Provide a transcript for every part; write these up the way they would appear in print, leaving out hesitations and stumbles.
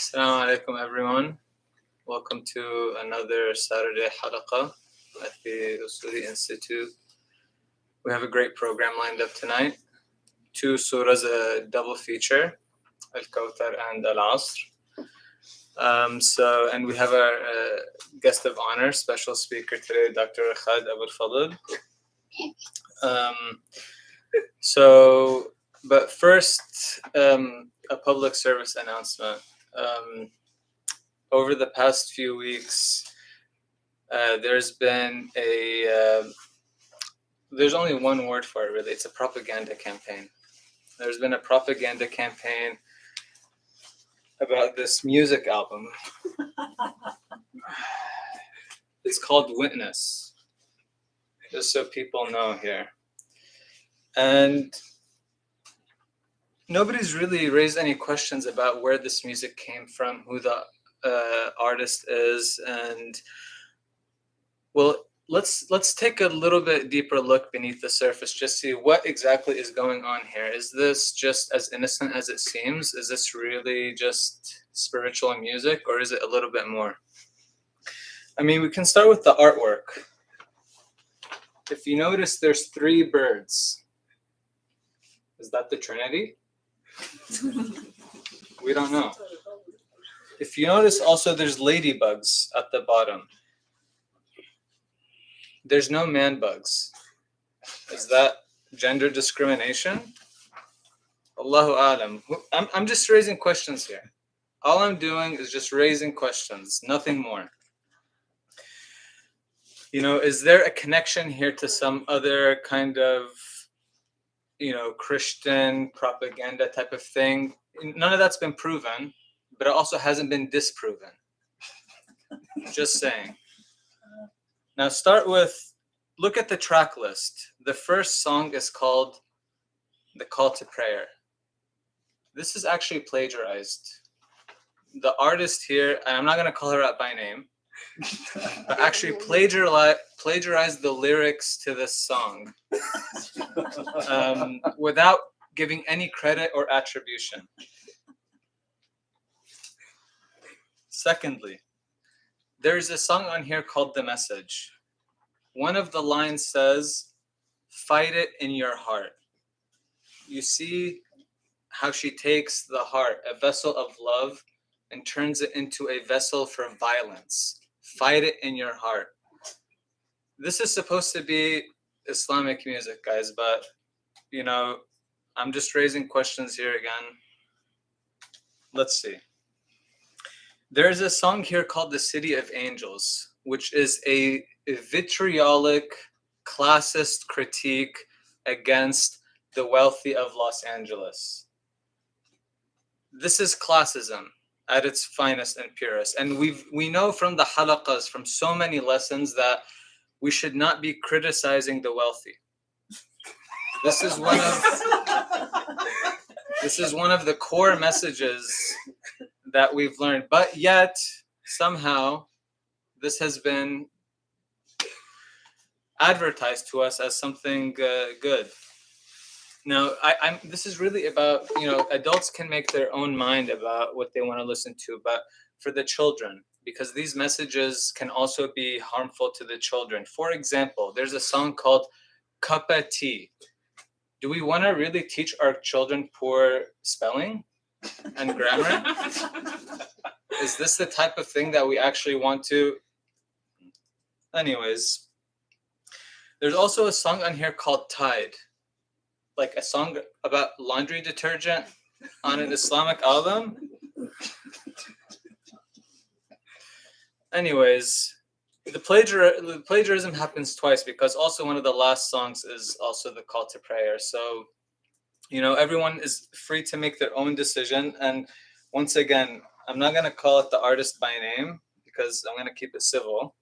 Assalamu alaikum everyone. Welcome to another Saturday halaqa at the Usuli Institute. We have a great program lined up tonight. 2 surahs, a double feature, Al-Kawthar and Al-Asr. And we have our guest of honor, special speaker today, Dr. Khaled Abou Fadl. But first, a public service announcement. Over the past few weeks, there's been there's only one word for it really, it's a propaganda campaign. There's been a propaganda campaign about this music album. It's called Witness, just so people know here. And nobody's really raised any questions about where this music came from, who the artist is, and well, let's take a little bit deeper look beneath the surface, just see what exactly is going on here. Is this just as innocent as it seems? Is this really just spiritual music, or is it a little bit more? I mean, we can start with the artwork. If you notice, there's 3 birds. Is that the Trinity? We don't know. If you notice also, there's ladybugs at the bottom. There's no man bugs. Is that gender discrimination? Allahu alam. I'm just raising questions here. All I'm doing is just raising questions, nothing more. You know, is there a connection here to some other kind of, Christian propaganda type of thing? None of that's been proven, but it also hasn't been disproven. Just saying. Now look at the track list. The first song is called The Call to Prayer. This is actually plagiarized. The artist here, and I'm not going to call her out by name, but actually plagiarized the lyrics to this song without giving any credit or attribution. Secondly, there's a song on here called The Message. One of the lines says, "Fight it in your heart." You see how she takes the heart, a vessel of love, and turns it into a vessel for violence. Fight it in your heart. This is supposed to be Islamic music, guys, but, I'm just raising questions here again. Let's see. There's a song here called The City of Angels, which is a vitriolic, classist critique against the wealthy of Los Angeles. This is classism at its finest and purest. And we know from the halaqas, from so many lessons, that we should not be criticizing the wealthy. This is one of the core messages that we've learned. But yet, somehow, this has been advertised to us as something good. Now, this is really about, adults can make their own mind about what they want to listen to, but for the children, because these messages can also be harmful to the children. For example, there's a song called Cup of Tea. Do we want to really teach our children poor spelling and grammar? Is this the type of thing that we actually want to? Anyways, there's also a song on here called Tide. Like a song about laundry detergent on an Islamic album. Anyways, the plagiarism happens twice, because also one of the last songs is also the call to prayer. So, everyone is free to make their own decision. And once again, I'm not going to call it the artist by name, because I'm going to keep it civil.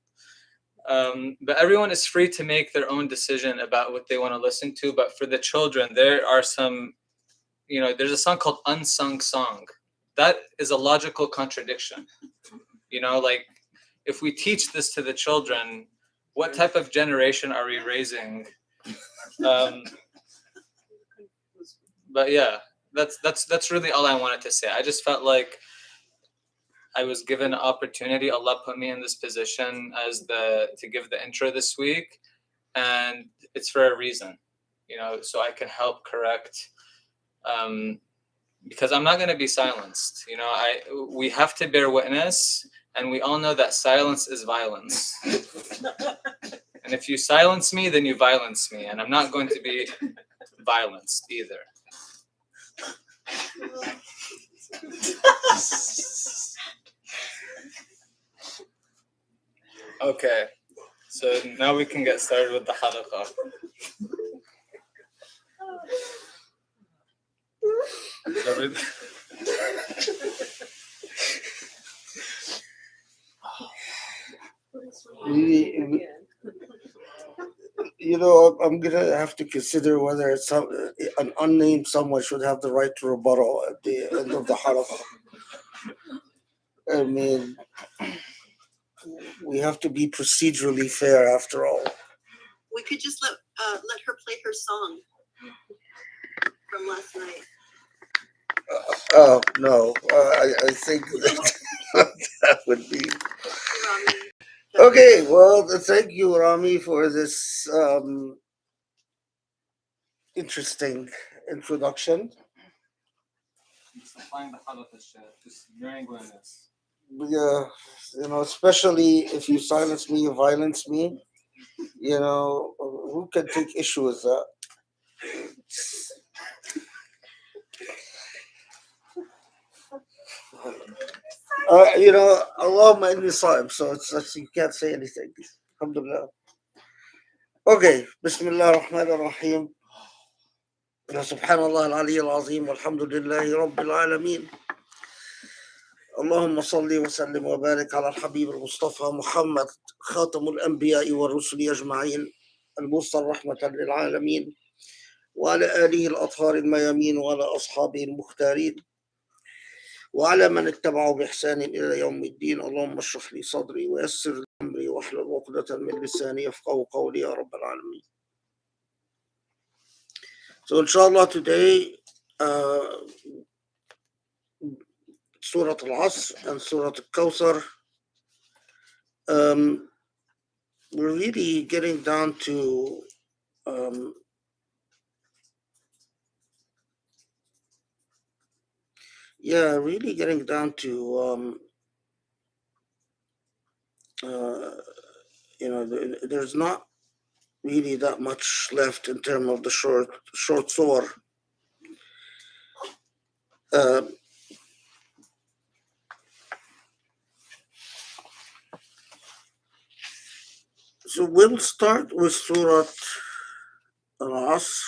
But everyone is free to make their own decision about what they want to listen to. But for the children, there are some, there's a song called Unsung Song. That is a logical contradiction. Like, if we teach this to the children, what type of generation are we raising? But yeah, that's really all I wanted to say. I just felt like I was given an opportunity. Allah put me in this position to give the intro this week, and it's for a reason, so I can help correct. Because I'm not going to be silenced. We have to bear witness, and we all know that silence is violence. And if you silence me, then you violence me, and I'm not going to be violenced either. Okay, so now we can get started with the halaqah. I'm gonna have to consider whether an unnamed someone should have the right to rebuttal at the end of the halaqah. I mean, we have to be procedurally fair after all. We could just let her play her song from last night. Oh no, I think that would be okay. Well, thank you, Rami, for this interesting introduction. Yeah, especially if you silence me, you violence me. Who can take issue with that? Allahumma inni sa'im, so it's you can't say anything. Alhamdulillah. Okay, Bismillah ar-Rahman ar-Rahim. Subhanallah al-Ali al-Azim, walhamdulillahi rabbil alameen. اللهم صل وسلم وبارك على الحبيب المصطفى محمد خاتم الأنبياء والرسل أجمعين المرسل رحمة للعالمين وعلى آله الأطهار الميامين وعلى أصحابه المختارين وعلى من اتبعوا بإحسان إلى يوم الدين. اللهم اشرح لي صدري ويسر لي أمري واحلل عقدة من لساني يفقهوا قولي يا رب العالمين. So inshallah today Surah Al-Asr and Surah Al-Kawthar, we're really getting down to there's not really that much left in terms of the short surah. So we'll start with Surah Al-Asr.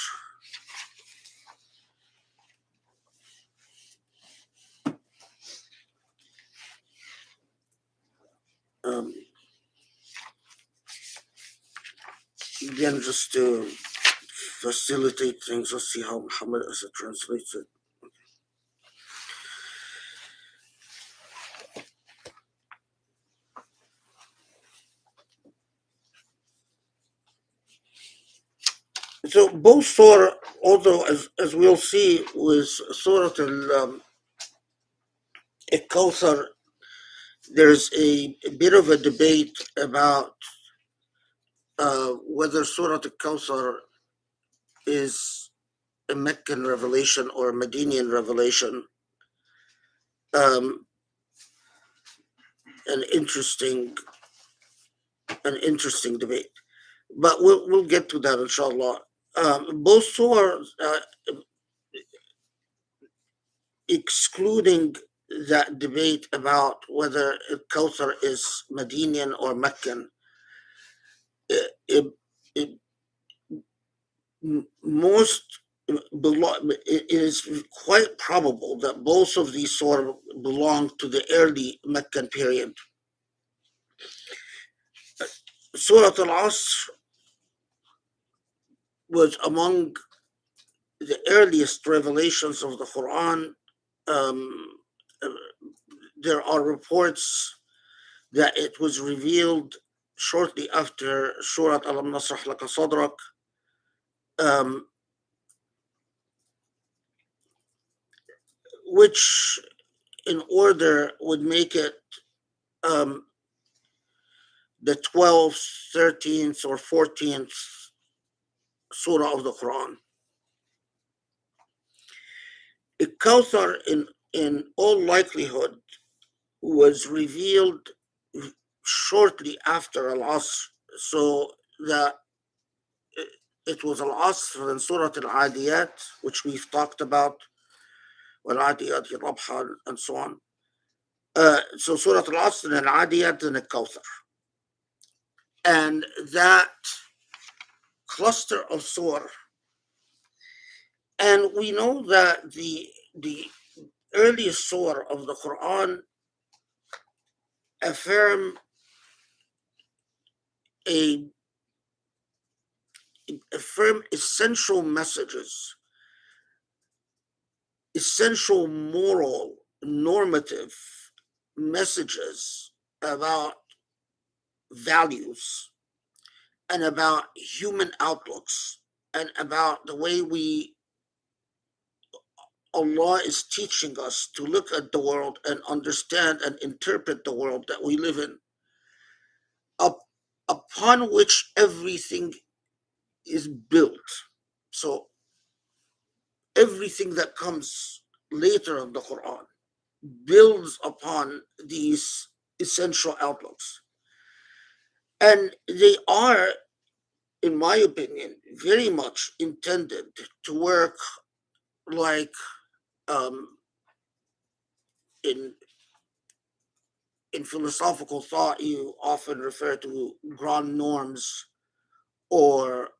Again, just to facilitate things, let's see how Muhammad Asa translates it. So both surah, although as we'll see with Surah Al-Kawthar, there's a bit of a debate about whether Surah Al-Kawthar is a Meccan revelation or a Medinian revelation. An interesting debate, but we'll get to that inshallah. Both surahs, excluding that debate about whether Al-Kawthar is Medinian or Meccan, it is quite probable that both of these surah belong to the early Meccan period. Surah Al-Asr was among the earliest revelations of the Quran. There are reports that it was revealed shortly after Surah Alam Nasrah Laka Sadrak. Which in order would make it the 12th, 13th, or 14th surah of the Quran. Al-Kawthar, in all likelihood, was revealed shortly after Al-Asr, so that it was Al-Asr in Surah Al-Adiyat, which we've talked about, Wal-Adiyat Rabha, and so on. So Surah Al-Asr and Al-Adiyat and Al-Kawthar. And that cluster of surah, and we know that the earliest surah of the Quran affirm affirm essential messages, essential moral, normative messages about values and about human outlooks and about the way Allah is teaching us to look at the world and understand and interpret the world that we live in, upon which everything is built. So everything that comes later in the Quran builds upon these essential outlooks. And they are, in my opinion, very much intended to work like in philosophical thought, you often refer to grand norms, or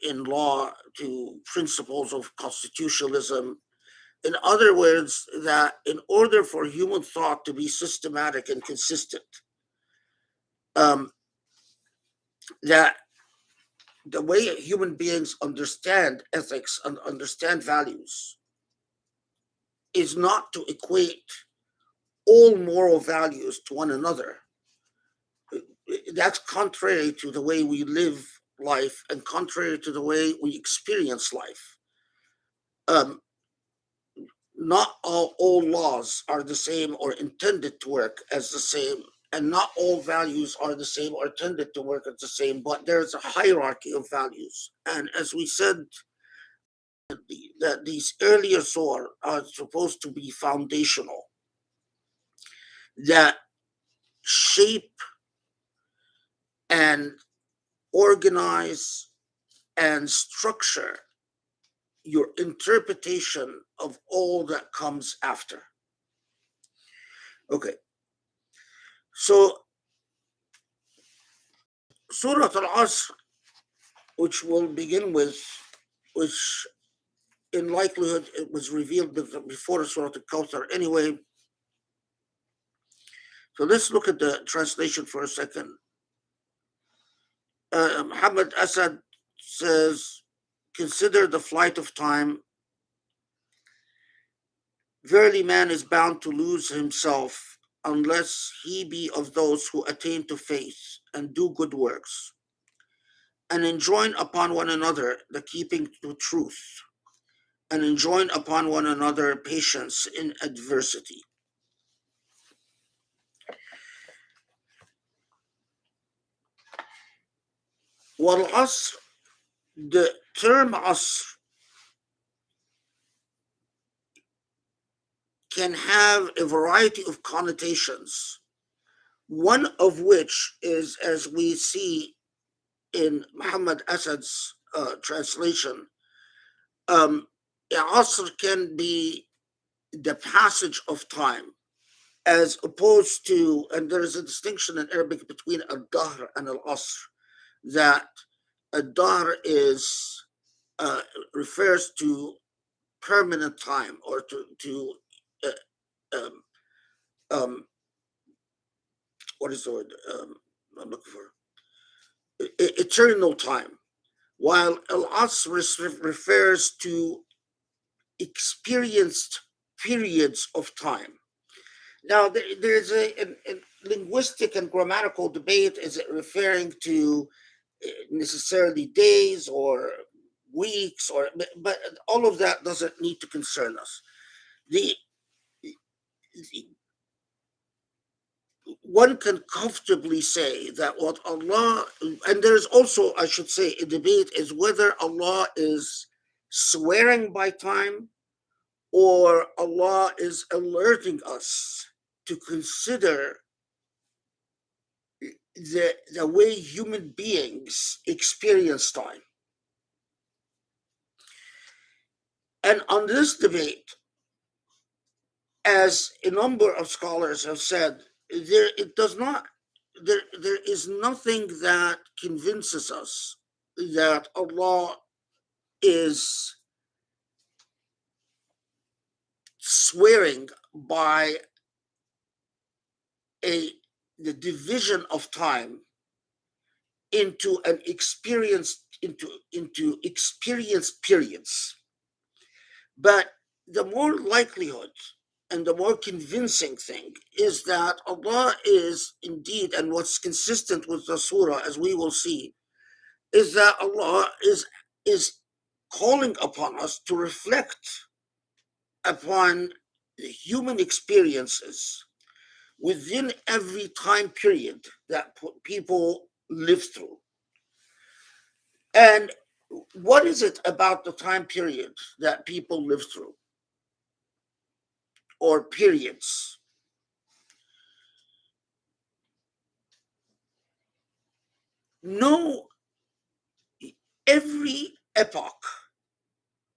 in law to principles of constitutionalism. In other words, that in order for human thought to be systematic and consistent, that the way human beings understand ethics and understand values is not to equate all moral values to one another. That's contrary to the way we live life and contrary to the way we experience life. Not all laws are the same or intended to work as the same, and not all values are the same or intended to work as the same, but there's a hierarchy of values. And as we said, that these earlier surah are supposed to be foundational, that shape and organize and structure your interpretation of all that comes after. Okay, so Surah Al-Asr, which we'll begin with, which in likelihood it was revealed before Surah Al-Kawthar anyway. So let's look at the translation for a second. Muhammad Asad says, consider the flight of time. Verily man is bound to lose himself unless he be of those who attain to faith and do good works, and enjoin upon one another the keeping to truth, and enjoin upon one another patience in adversity. Wal Asr, the term Asr can have a variety of connotations, one of which is, as we see in Muhammad Asad's translation, Asr can be the passage of time, as opposed to, and there is a distinction in Arabic between al-dahr and al-asr, that al-dahr is refers to permanent time, or to what is the word I'm looking for? Eternal time, while al-asr refers to experienced periods of time. Now, there's a linguistic and grammatical debate. Is it referring to necessarily days or weeks, but all of that doesn't need to concern us. one can comfortably say that what Allah, and there's also, I should say, a debate is whether Allah is swearing by time or Allah is alerting us to consider the way human beings experience time. And on this debate, as a number of scholars have said, there is nothing that convinces us that Allah is swearing by the division of time into experienced periods. But the more likelihood and the more convincing thing is that Allah is indeed, and what's consistent with the surah, as we will see, is that Allah is calling upon us to reflect upon the human experiences within every time period that people live through. And what is it about the time period that people live through, or periods? No, every epoch,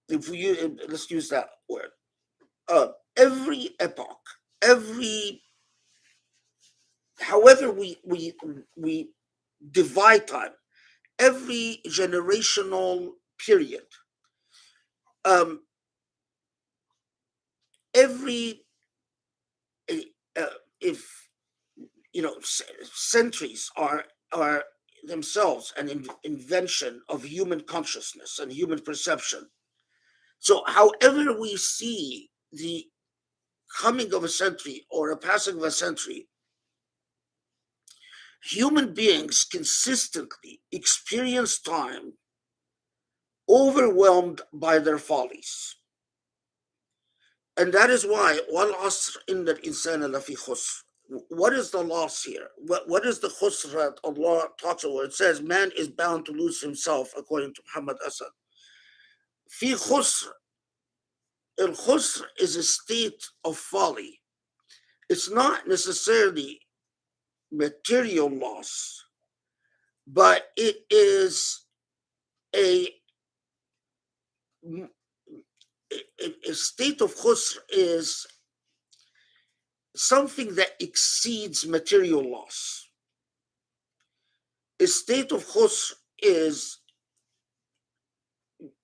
let's use that word, every epoch, however we divide time, every generational period, every if centuries are themselves an invention of human consciousness and human perception. So however we see the coming of a century or a passing of a century, human beings consistently experience time overwhelmed by their follies. And that is why, Wal-Asr inna al-insana lafi khusr. What is the loss here? What is the khusr that Allah talks about? It says man is bound to lose himself, according to Muhammad Asad. Fi khusr. Al-khusr is a state of folly. It's not necessarily material loss, but it is a state of khusr is something that exceeds material loss. A state of khusr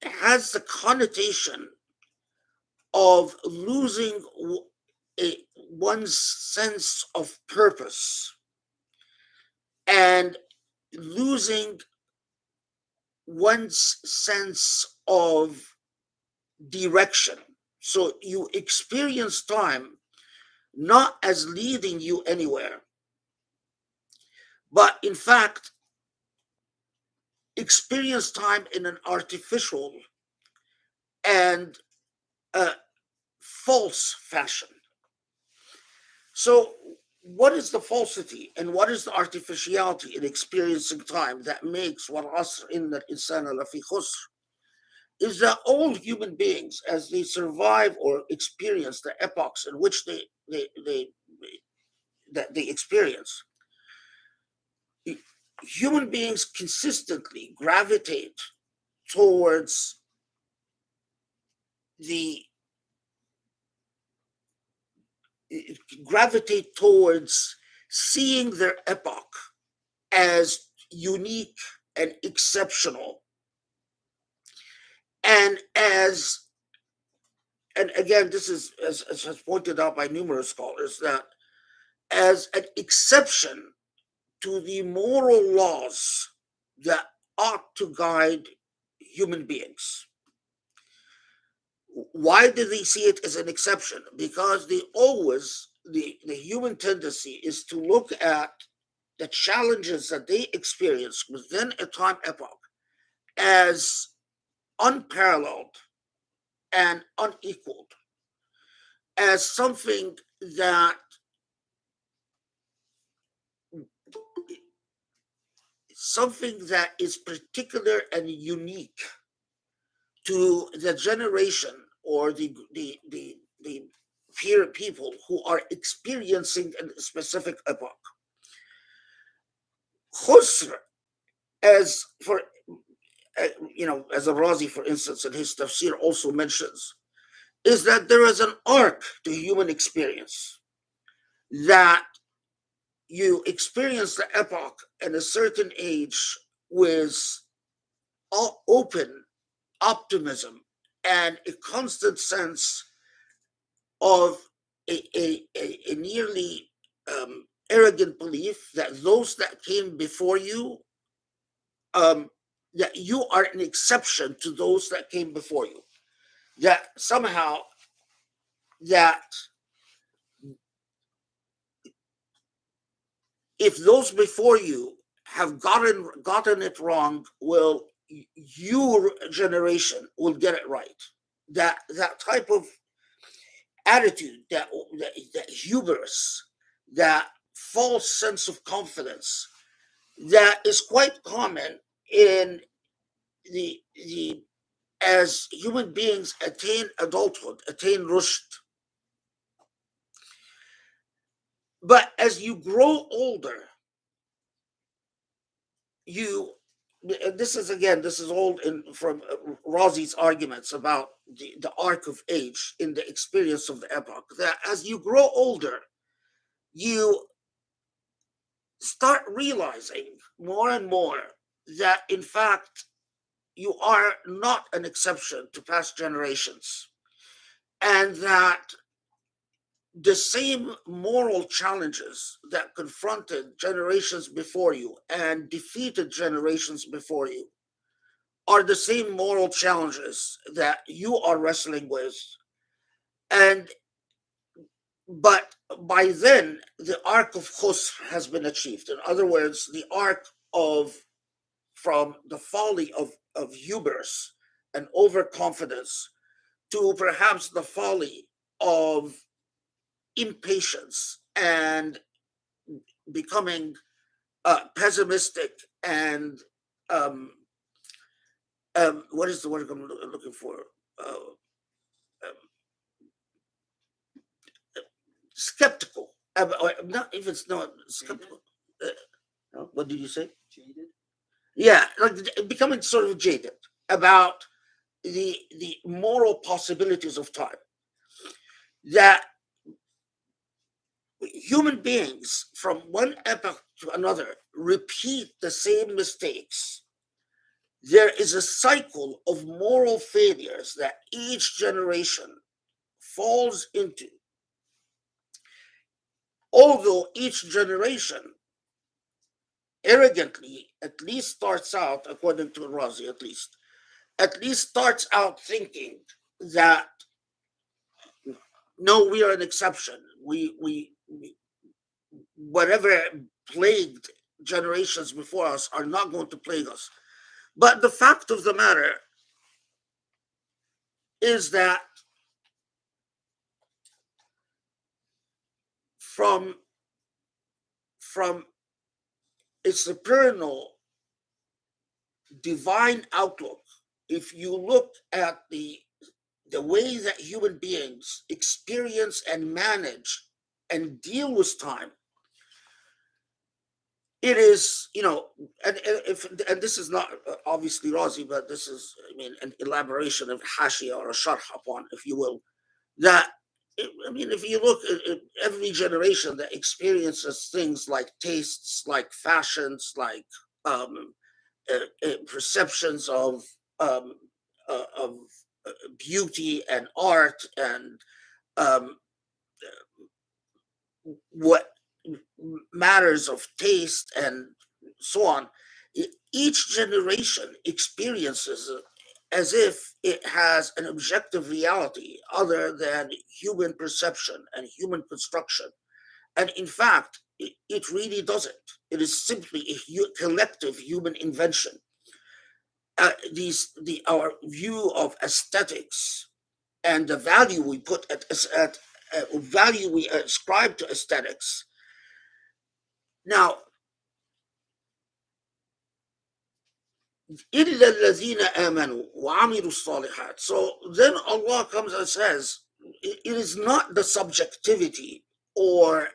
has the connotation of losing one's sense of purpose and losing one's sense of direction. So you experience time not as leading you anywhere, but in fact experience time in an artificial and false fashion. So what is the falsity and what is the artificiality in experiencing time that makes Wal-Asr inna al-insana lafi khusr? Is that all human beings, as they survive or experience the epochs in which they experience, human beings consistently gravitate towards seeing their epoch as unique and exceptional, and again, this is as pointed out by numerous scholars, that as an exception to the moral laws that ought to guide human beings. Why do they see it as an exception? Because the human tendency is to look at the challenges that they experience within a time epoch as unparalleled and unequaled, as something that something that is particular and unique to the generation or the peer people who are experiencing a specific epoch. Khusr, as for as Al-Razi, for instance, in his tafsir also mentions, is that there is an arc to human experience, that you experience the epoch at a certain age with open optimism and a constant sense of a nearly arrogant belief that those that came before you, that you are an exception to those that came before you, that somehow that if those before you have gotten it wrong, well, your generation will get it right. That type of attitude, that hubris, that false sense of confidence, that is quite common in the as human beings attain adulthood, attain rushd. But as you grow older, you this is old from Razi's arguments about the arc of age in the experience of the epoch, that as you grow older, you start realizing more and more that in fact you are not an exception to past generations, and that the same moral challenges that confronted generations before you and defeated generations before you are the same moral challenges that you are wrestling with. And but by then the arc of khusr has been achieved. In other words, the arc of from the folly of hubris and overconfidence to perhaps the folly of impatience and becoming pessimistic and what is the word I'm looking for? Um, Skeptical. Not even not skeptical. What did you say? Jaded. Yeah, like becoming sort of jaded about the moral possibilities of time. That human beings from one epoch to another repeat the same mistakes. There is a cycle of moral failures that each generation falls into. Although each generation arrogantly at least starts out, according to Razi at least starts out thinking that no, we are an exception. We whatever plagued generations before us are not going to plague us. But the fact of the matter is that from a supernal divine outlook, if you look at the way that human beings experience and manage and deal with time, it is, and this is not obviously Razi, but this is, an elaboration of Hashia or a sharh upon, if you will, that, if you look at every generation that experiences things like tastes, like fashions, like perceptions of beauty and art and what matters of taste and so on, each generation experiences it as if it has an objective reality other than human perception and human construction. And in fact, it really doesn't. It is simply a collective human invention. Our view of aesthetics and the value we put at value we ascribe to aesthetics. Now, إِلَّا الَّذِينَ آمَنُوا وَعَمِلُوا الصَّالِحَاتِ. So then Allah comes and says, it is not the subjectivity or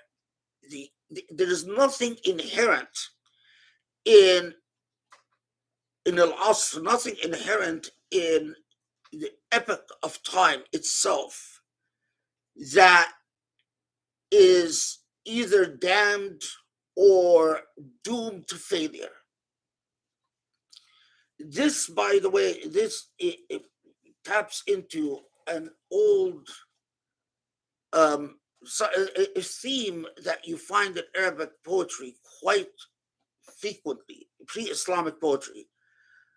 there is nothing inherent in Al-Asr, nothing inherent in the epoch of time itself that is either damned or doomed to failure. This, by the way, it taps into an old a theme that you find in Arabic poetry quite frequently, pre-Islamic poetry,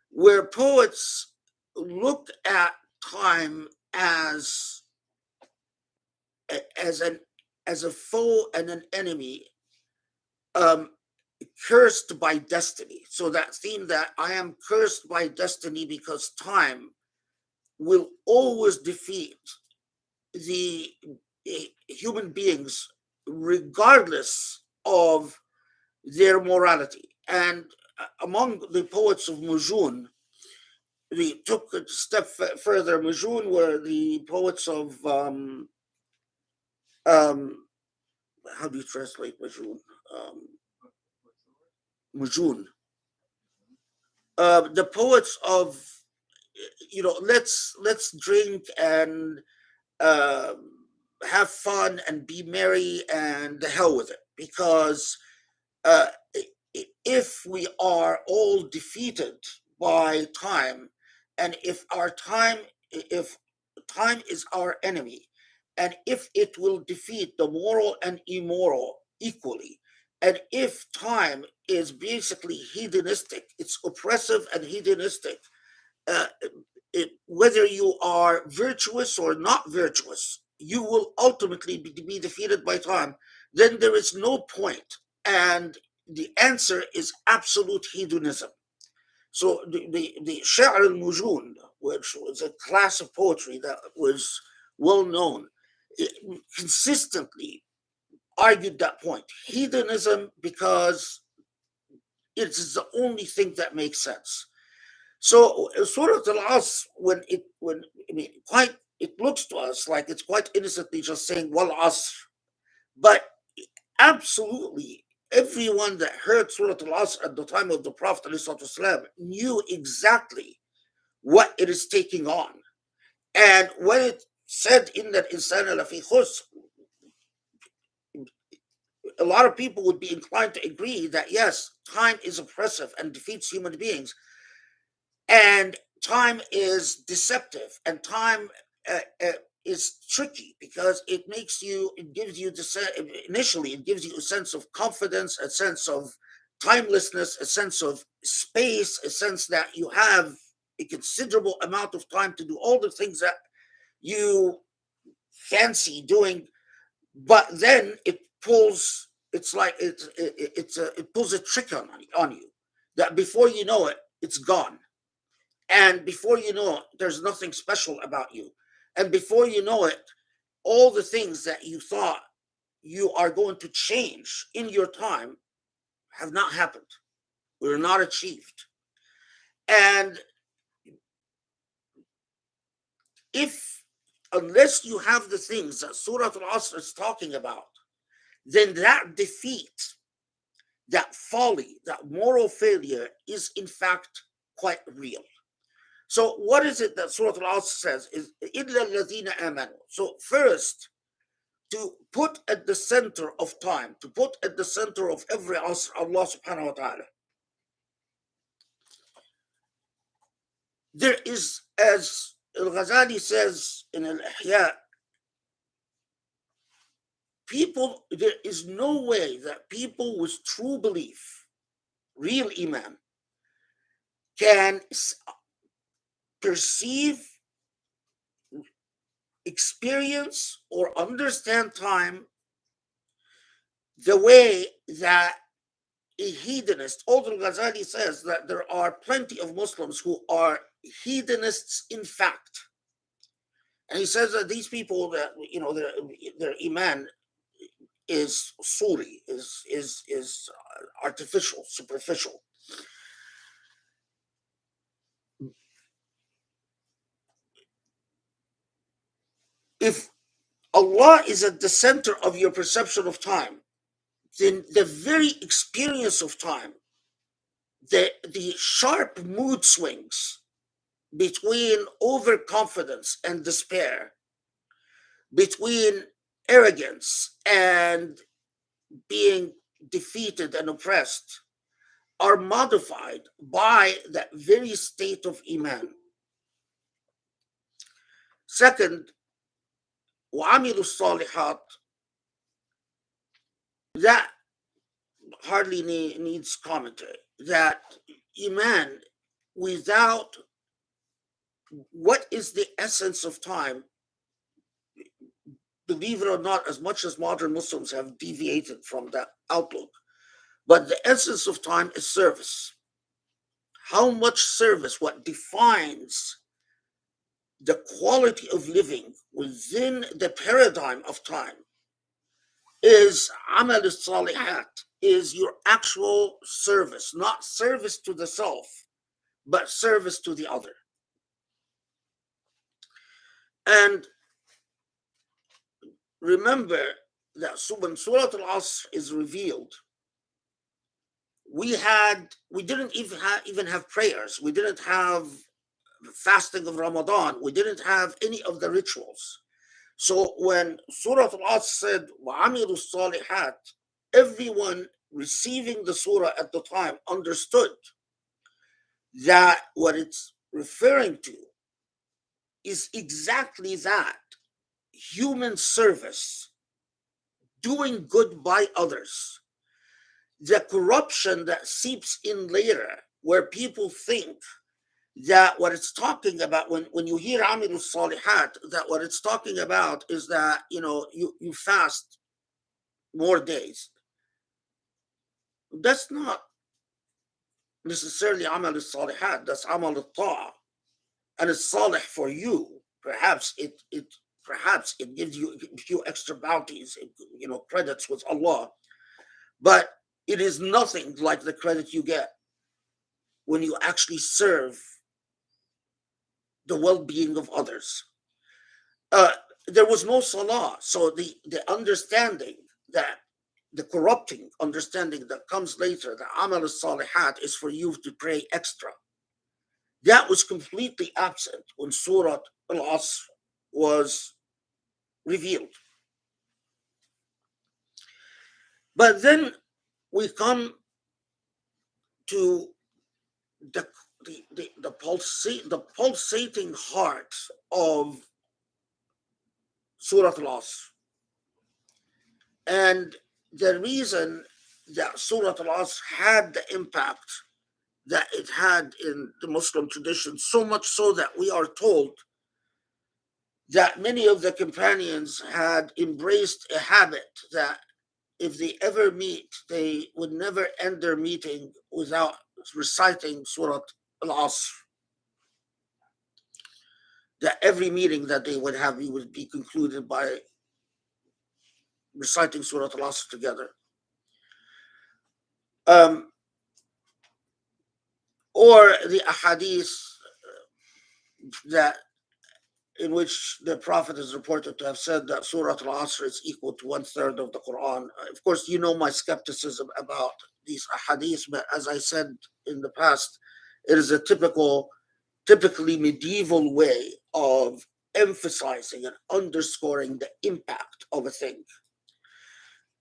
where poets looked at time as a foe and an enemy, cursed by destiny. So that theme that I am cursed by destiny because time will always defeat the human beings regardless of their morality. And among the poets of Mujun, we took a step further. Mujun were the poets of how do you translate Mujun? Mujun. The poets of, let's drink and have fun and be merry and the hell with it, because if we are all defeated by time, and if time is our enemy, and if it will defeat the moral and immoral equally, and if time is basically hedonistic, it's oppressive and hedonistic, whether you are virtuous or not virtuous, you will ultimately be defeated by time. Then there is no point, and the answer is absolute hedonism. So the Sha'r al-Mujun, which was a class of poetry that was well known, consistently argued that point. Hedonism, because it is the only thing that makes sense. So Surah Al-Asr, it looks to us like it's quite innocently just saying Wal Asr, but absolutely everyone that heard Surah Al-Asr at the time of the Prophet ﷺ knew exactly what it is taking on. And when it said in that insana lafi khusr, a lot of people would be inclined to agree that yes, time is oppressive and defeats human beings, and time is deceptive, and time is tricky because it gives you initially it gives you a sense of confidence, a sense of timelessness, a sense of space, a sense that you have a considerable amount of time to do all the things that you fancy doing. But then it pulls it pulls a trick on you that before you know it, it's gone. And before you know it, there's nothing special about you. And before you know it, all the things that you thought you are going to change in your time have not happened, were not achieved. And unless you have the things that Surah Al-Asr is talking about, then that defeat, that folly, that moral failure is in fact quite real. So what is it that Surah Al-Asr says? Is إِلَّا الَّذِينَ آمَنُوا. So first, to put at the center of time, to put at the center of every Asr, Allah subhanahu wa ta'ala. There is, as Al-Ghazali says in Al-Ihya, there is no way that people with true belief, real iman, can perceive, experience, or understand time the way that a hedonist, although Ghazali says that there are plenty of Muslims who are hedonists in fact, And he says that these people that their iman is suri, is artificial, superficial. If Allah is at the center of your perception of time, then the very experience of time, the sharp mood swings between overconfidence and despair, between arrogance and being defeated and oppressed, are modified by that very state of iman. Second, وَعَمِلُوا الصَّالِحَاتِ, that hardly needs commentary. That iman without what is the essence of time, believe it or not, as much as modern Muslims have deviated from that outlook, but the essence of time is service. How much service, what defines the quality of living within the paradigm of time, is amal al-salihat, is your actual service, not service to the self, but service to the other. And remember that when Surah Al-Asr is revealed, we didn't even have prayers. We didn't have fasting of Ramadan. We didn't have any of the rituals. So when Surah Al-Asr said, وَعَمِلُوا الصَّالِحَاتِ, everyone receiving the surah at the time understood that what it's referring to is exactly that: human service, doing good by others. The corruption that seeps in later, where people think that what it's talking about, when you hear Amilu Salihat, that what it's talking about is that you fast more days. That's not necessarily Amal Salihat, that's Amal al-Ta'a. And it's salih for you. Perhaps it gives you a few extra bounties, credits with Allah. But it is nothing like the credit you get when you actually serve the well-being of others. There was no salah, so the understanding that the corrupting understanding that comes later, the amal al-salihat, is for you to pray extra. That was completely absent when Surah Al-Asr was revealed. But then we come to the pulsating heart of Surah Al-Asr. And the reason that Surah Al-Asr had the impact that it had in the Muslim tradition, so much so that we are told that many of the companions had embraced a habit that if they ever meet, they would never end their meeting without reciting Surah Al-Asr. That every meeting that they would have, we would be concluded by reciting Surah Al-Asr together. Or the ahadith that in which the Prophet is reported to have said that Surah Al-Asr is equal to 1/3 of the Quran. Of course, my skepticism about these ahadith, but as I said in the past, it is a typically medieval way of emphasizing and underscoring the impact of a thing.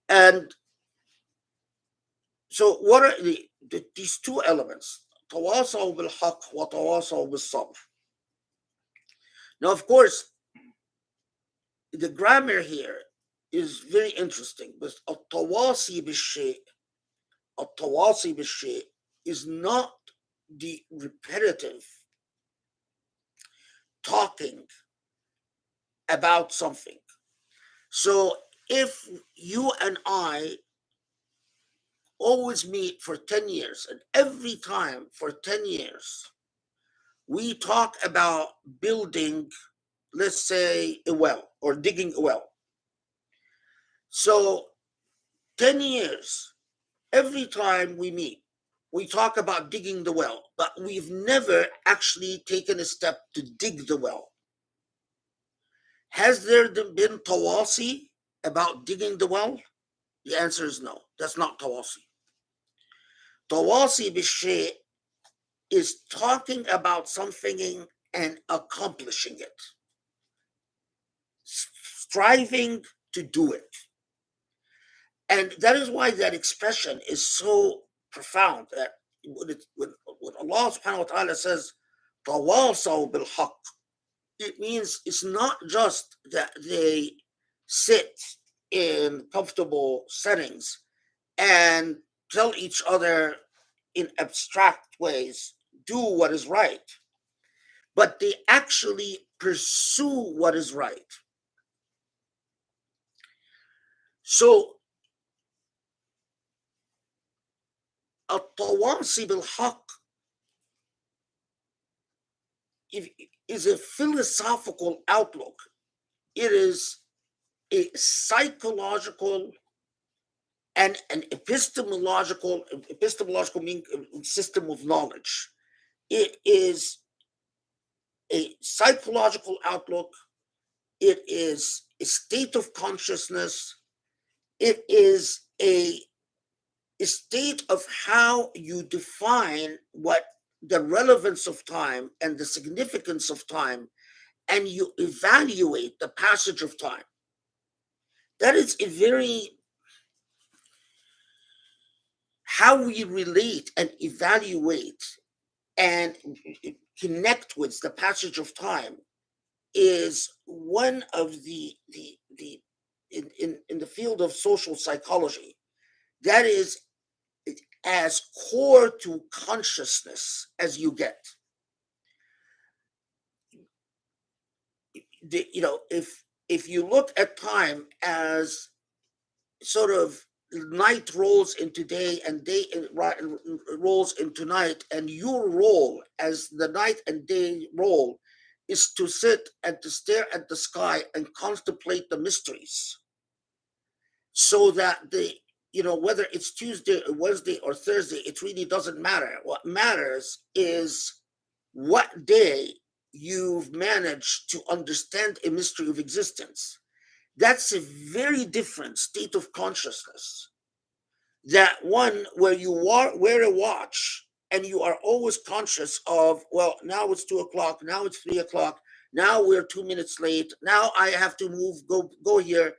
And so what are these two elements? Tawasaw bil-haq wa tawasaw bil-sabr. Now, of course, the grammar here is very interesting, because at-tawasi bil-shay' is not the repetitive talking about something. So if you and I always meet for 10 years, and every time for 10 years we talk about building let's say a well or digging a well. So 10 years, every time we meet, we talk about digging the well, but we've never actually taken a step to dig the well. Has there been tawasi about digging the well? The answer is no. That's not tawasi. Tawasi bishay is talking about something and accomplishing it, striving to do it. And that is why that expression is so profound. That when Allah subhanahu wa ta'ala says, tawasaw bil haqq, it means it's not just that they sit in comfortable settings and tell each other in abstract ways, do what is right, but they actually pursue what is right. So, التواصي بالحق is a philosophical outlook. It is a psychological and an epistemological meaning system of knowledge. It is a psychological outlook. It is a state of consciousness. It is a state of how you define what the relevance of time and the significance of time, and you evaluate the passage of time. That is a very, how we relate and evaluate and connect with the passage of time is one of the in the field of social psychology, that is as core to consciousness as you get. If you look at time as sort of night rolls into day and day rolls into night, and your role as the night and day roll is to sit and to stare at the sky and contemplate the mysteries, so that whether it's Tuesday or Wednesday or Thursday, it really doesn't matter. What matters is what day you've managed to understand a mystery of existence. That's a very different state of consciousness. That one where you wear a watch and you are always conscious of, well, now it's 2:00, now it's 3:00, now we're 2 minutes late, now I have to move, go here.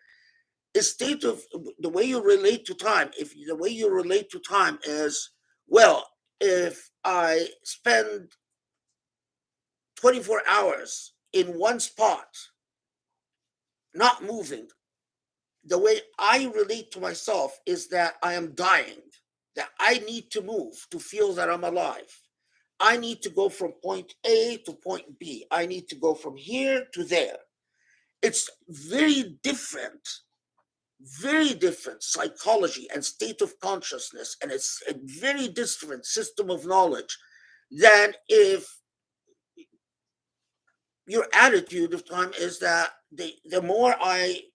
A state of the way you relate to time. If the way you relate to time is, well, if I spend 24 hours in one spot, not moving, the way I relate to myself is that I am dying, that I need to move to feel that I'm alive. I need to go from point A to point B. I need to go from here to there. It's very different psychology and state of consciousness, and it's a very different system of knowledge than if your attitude of time is that the more I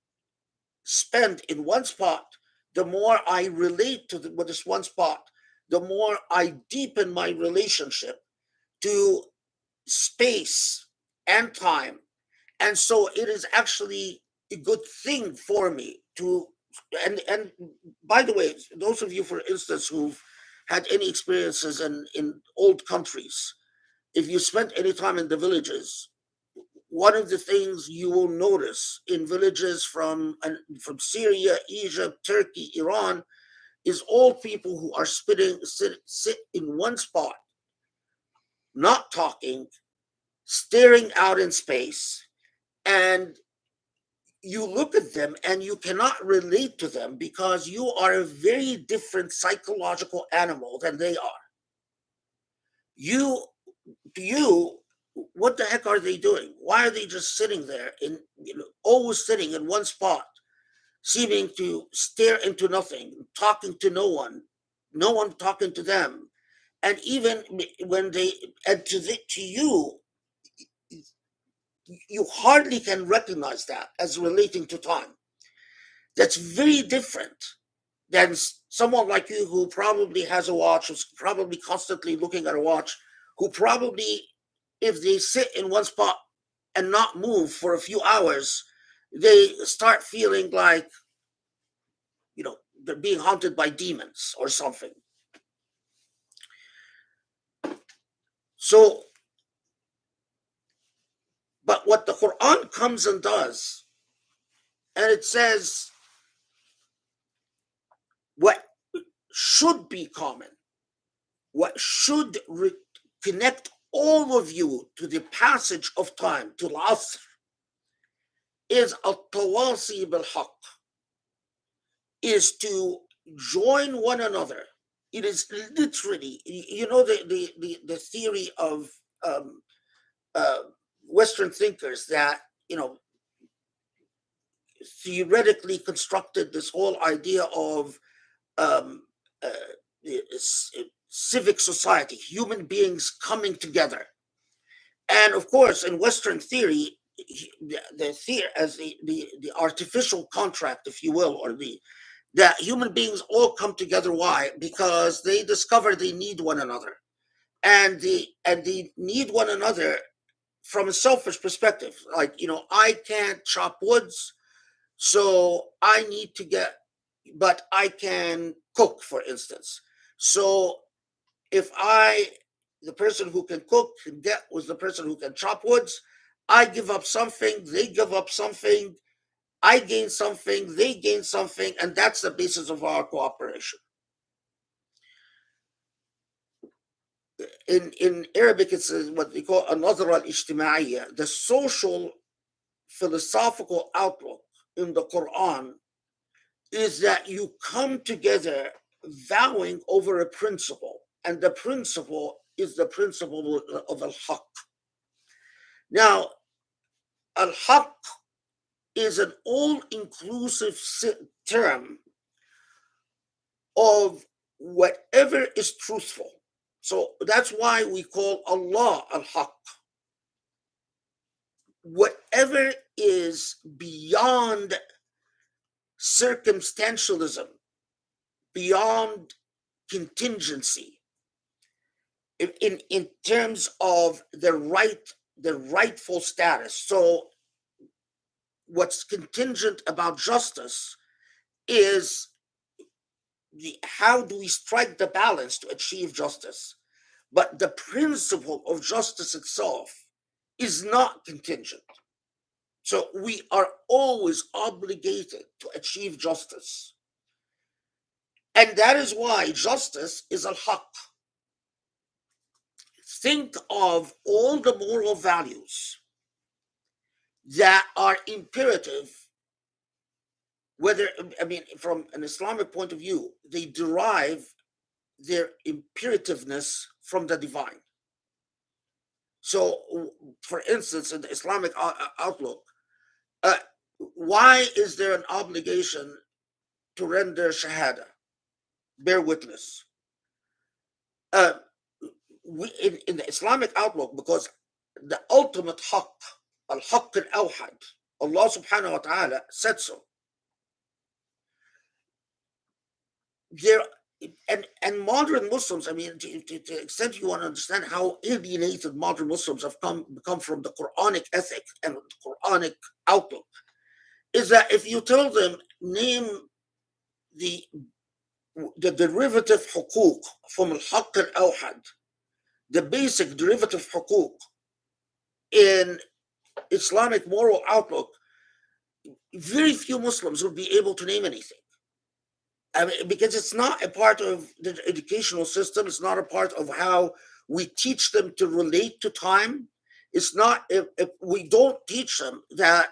spend in one spot, the more I relate to with this one spot, the more I deepen my relationship to space and time. And so it is actually a good thing for me to, and by the way, those of you, for instance, who've had any experiences in old countries, if you spent any time in the villages, one of the things you will notice in villages from Syria, Egypt, Turkey, Iran, is all people who are sit in one spot, not talking, staring out in space, and you look at them and you cannot relate to them because you are a very different psychological animal than they are. What the heck are they doing? Why are they just sitting there always sitting in one spot, seeming to stare into nothing, talking to no one talking to them? And even when to you, you hardly can recognize that as relating to time. That's very different than someone like you who probably has a watch, who's probably constantly looking at a watch, who probably, if they sit in one spot and not move for a few hours, they start feeling like, they're being haunted by demons or something. So, but what the Quran comes and does, and it says what should be common, what should connect all of you to the passage of time, to Al-Asr, is al-tawasi bil-haq, is to join one another. It is literally, the theory of Western thinkers that, theoretically constructed this whole idea of civic society, human beings coming together. And of course, in Western theory, the artificial contract, if you will, or that human beings all come together. Why? Because they discover they need one another, and they need one another from a selfish perspective. Like, I can't chop woods, so I need to but I can cook, for instance. So if the person who can cook can get with the person who can chop woods, I give up something, they give up something, I gain something, they gain something, and that's the basis of our cooperation. In Arabic, it's what we call an-nazra al-ijtima'iyya, the social philosophical outlook in the Quran is that you come together vowing over a principle, and the principle is the principle of al-haq. Now, al-haq is an all-inclusive term of whatever is truthful. So that's why we call Allah al-haq. Whatever is beyond circumstantialism, beyond contingency, in terms of the rightful status. So what's contingent about justice is how do we strike the balance to achieve justice? But the principle of justice itself is not contingent. So we are always obligated to achieve justice. And that is why justice is al-haq. Think of all the moral values that are imperative, from an Islamic point of view, they derive their imperativeness from the divine. So, for instance, in the Islamic outlook, why is there an obligation to render shahada, bear witness? In the Islamic outlook, because the ultimate haqq, al-haqq al-awhad, Allah subhanahu wa ta'ala said so. And modern Muslims, to the extent you want to understand how alienated modern Muslims have become from the Quranic ethic and the Quranic outlook, is that if you tell them, name the derivative hukuk from al-haqq al-awhad, the basic derivative hukuk in Islamic moral outlook, very few Muslims would be able to name anything. Because it's not a part of the educational system. It's not a part of how we teach them to relate to time. It's not, if we don't teach them that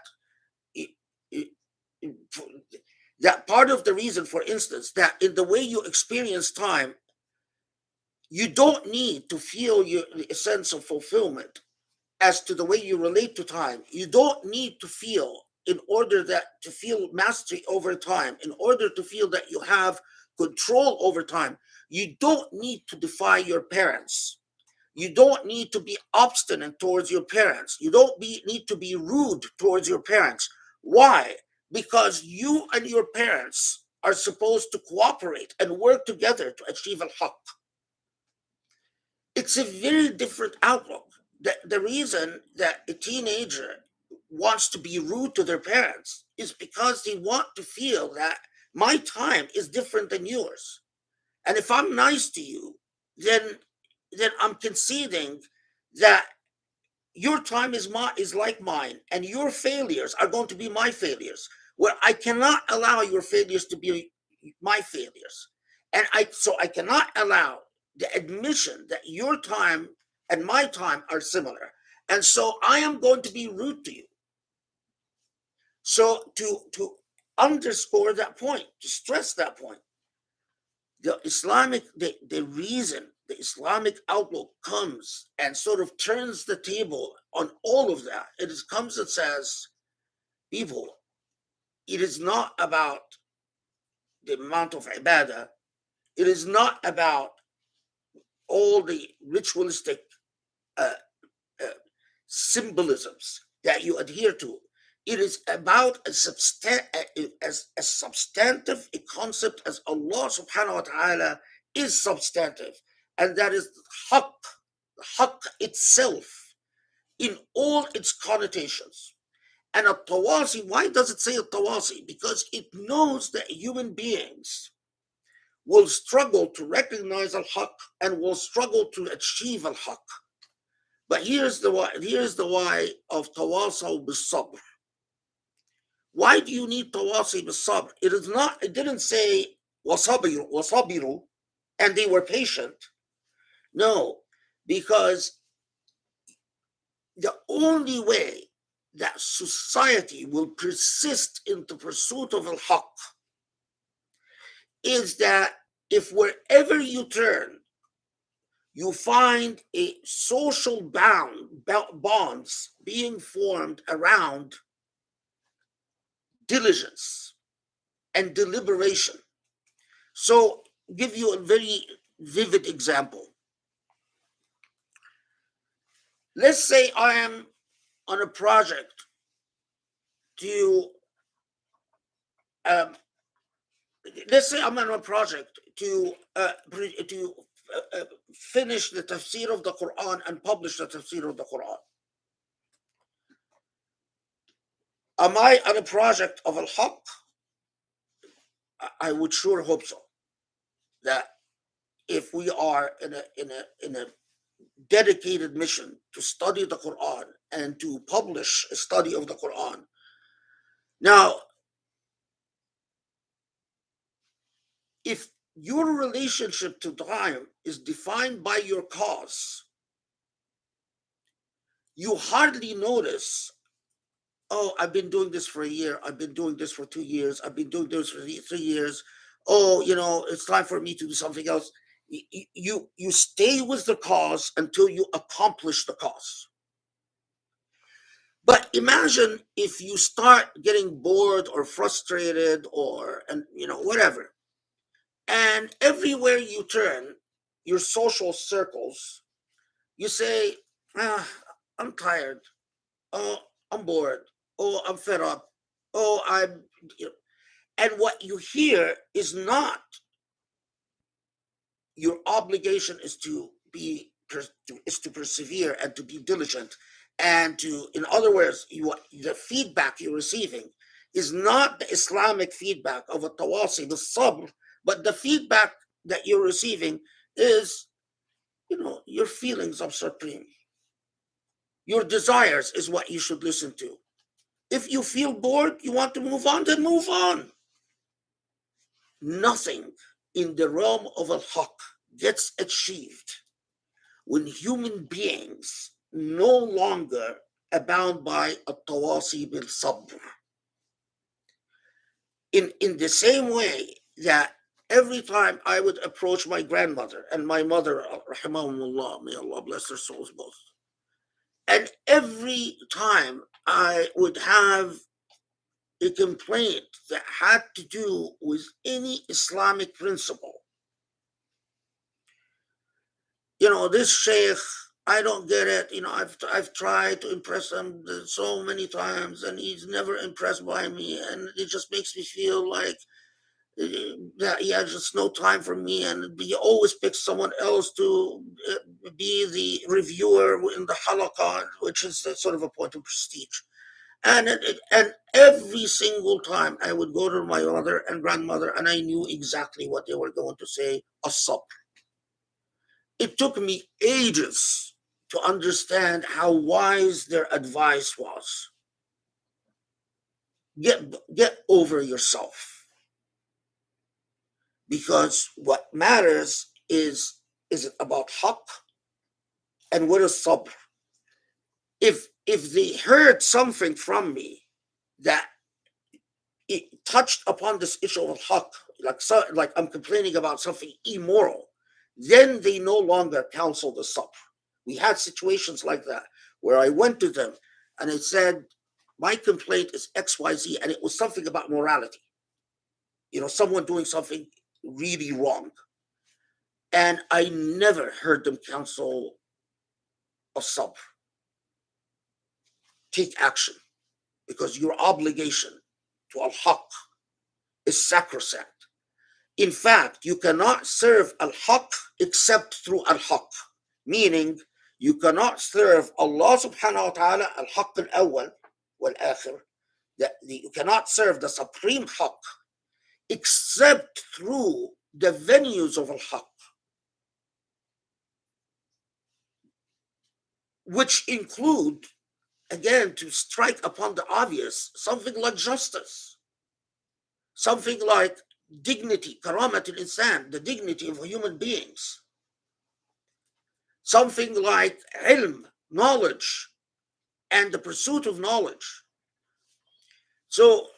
part of the reason, for instance, that in the way you experience time, you don't need to feel a sense of fulfillment as to the way you relate to time. You don't need to feel, in order to feel mastery over time, in order to feel that you have control over time, you don't need to defy your parents. You don't need to be obstinate towards your parents. You don't need to be rude towards your parents. Why? Because you and your parents are supposed to cooperate and work together to achieve al-haq. It's a very different outlook. The reason that a teenager wants to be rude to their parents is because they want to feel that my time is different than yours. And if I'm nice to you, then I'm conceding that your time is like mine, and your failures are going to be my failures. Where I cannot allow your failures to be my failures, and I cannot allow the admission that your time and my time are similar, and so I am going to be rude to you. So to underscore that point, to stress that point, the reason the Islamic outlook comes and sort of turns the table on all of that, comes and says, people, it is not about the amount of ibadah, it is not about all the ritualistic uh, uh, symbolisms that you adhere to. It is about as substantive a concept as Allah subhanahu wa ta'ala is substantive, and that is haqq itself in all its connotations. And a tawasi, why does it say a tawasi? Because it knows that human beings will struggle to recognize al-haq and will struggle to achieve al-haq. But here's the why of tawasaw bis-sabr. Why do you need tawasi bis-sabr? It didn't say wasabiru, and they were patient. No, because the only way that society will persist in the pursuit of al-haq is that if wherever you turn, you find a social bonds being formed around diligence and deliberation. So, give you a very vivid example. Let's say I am on a project to let's say I'm on a project to finish the tafsir of the Quran and publish the tafsir of the Quran. Am I on a project of al-haq? I would sure hope so. That if we are in a dedicated mission to study the Quran and to publish a study of the Quran. Now, if your relationship to time is defined by your cause, you hardly notice, oh, I've been doing this for a year, I've been doing this for 2 years, I've been doing this for 3 years. Oh, it's time for me to do something else. You stay with the cause until you accomplish the cause. But imagine if you start getting bored or frustrated or whatever, and everywhere you turn, your social circles, you say, I'm tired. Oh, I'm bored. Oh, I'm fed up. Oh, and what you hear is not your obligation is to persevere and to be diligent, and to, in other words, the feedback you're receiving is not the Islamic feedback of a tawasi, the sabr, but the feedback that you're receiving is, your feelings of supreme. Your desires is what you should listen to. If you feel bored, you want to move on, then move on. Nothing in the realm of al-haq gets achieved when human beings no longer abound by a tawasi bil sabr. In the same way that every time I would approach my grandmother and my mother, rahimahumullah, may Allah bless their souls both, and every time I would have a complaint that had to do with any Islamic principle, this sheikh, I don't get it. I've tried to impress him so many times, and he's never impressed by me, and it just makes me feel like that he has just no time for me, and he always picks someone else to be the reviewer in the halaqah, which is sort of a point of prestige. And every single time I would go to my mother and grandmother, and I knew exactly what they were going to say, as-sabr. It took me ages to understand how wise their advice was. Get over yourself, because what matters is it about haqq, and what is sabr? If they heard something from me that it touched upon this issue of haqq, like I'm complaining about something immoral, then they no longer counsel the sabr. We had situations like that where I went to them and I said, my complaint is XYZ, and it was something about morality. Someone doing something really wrong. And I never heard them counsel a sabr. Take action, because your obligation to al-haq is sacrosanct. In fact, you cannot serve al-haq except through al-haq, meaning you cannot serve Allah subhanahu wa ta'ala al-haq al-awwal wal-akhir. You cannot serve the supreme haq except through the venues of al-haq, which include, again, to strike upon the obvious, something like justice, something like dignity, karamat al-insan, the dignity of human beings, something like ilm, knowledge, and the pursuit of knowledge. So,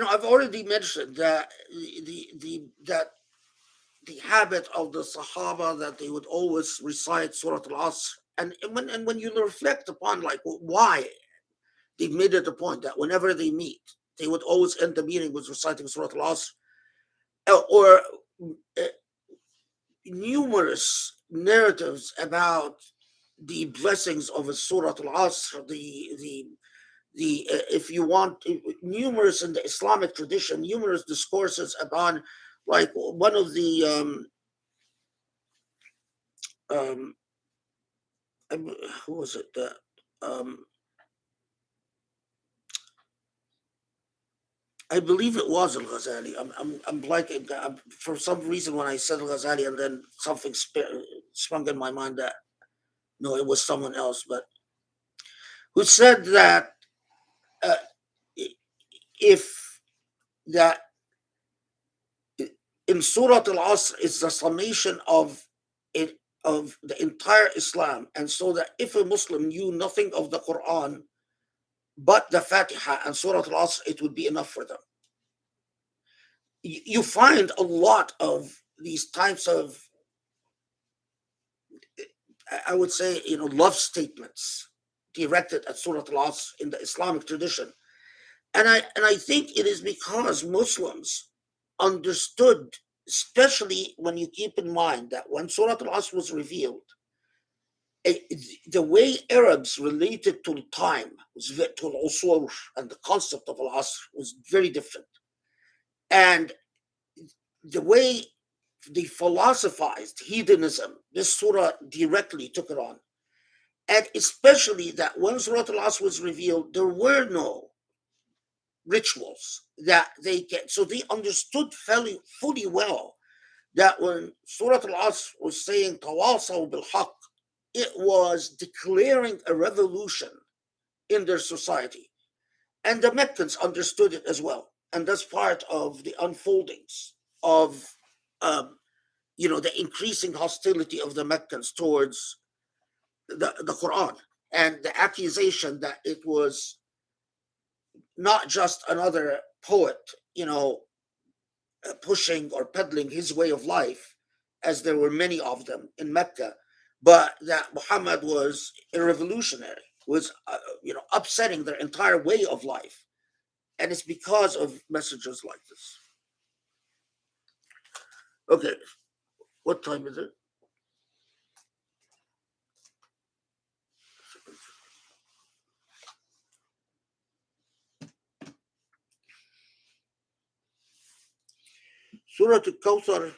I've already mentioned that the habit of the Sahaba, that they would always recite Surah Al-Asr, and when you reflect upon why they made it a point that whenever they meet, they would always end the meeting with reciting Surah Al-Asr, or numerous narratives about the blessings of a Surah Al-Asr, if you want, numerous in the Islamic tradition, numerous discourses about, like one of the who was it that I believe it was Al-Ghazali. I'm blanking. For some reason, when I said Al-Ghazali, and then something sprung in my mind that no, it was someone else, but who said that if that in Surah Al-Asr is the summation of the entire Islam, and so that if a Muslim knew nothing of the Quran but the Fatiha and Surah Al-Asr, it would be enough for them. You find a lot of these types of, I would say, love statements directed at Surah Al-Asr in the Islamic tradition. And I think it is because Muslims understood, especially when you keep in mind that when Surah Al-Asr was revealed, the way Arabs related to time, to al-usur, and the concept of Al-Asr was very different. And the way they philosophized hedonism, this surah directly took it on. And especially that when Surah Al-Asr was revealed, there were no rituals that they get. So they understood fully well that when Surah Al-Asr was saying tawasaw bil-haq, it was declaring a revolution in their society. And the Meccans understood it as well. And that's part of the unfoldings of the increasing hostility of the Meccans towards the Quran, and the accusation that it was not just another poet, pushing or peddling his way of life, as there were many of them in Mecca, but that Muhammad was a revolutionary, was upsetting their entire way of life. And it's because of messages like this. Okay, what time is it? Surah Al-Kawthar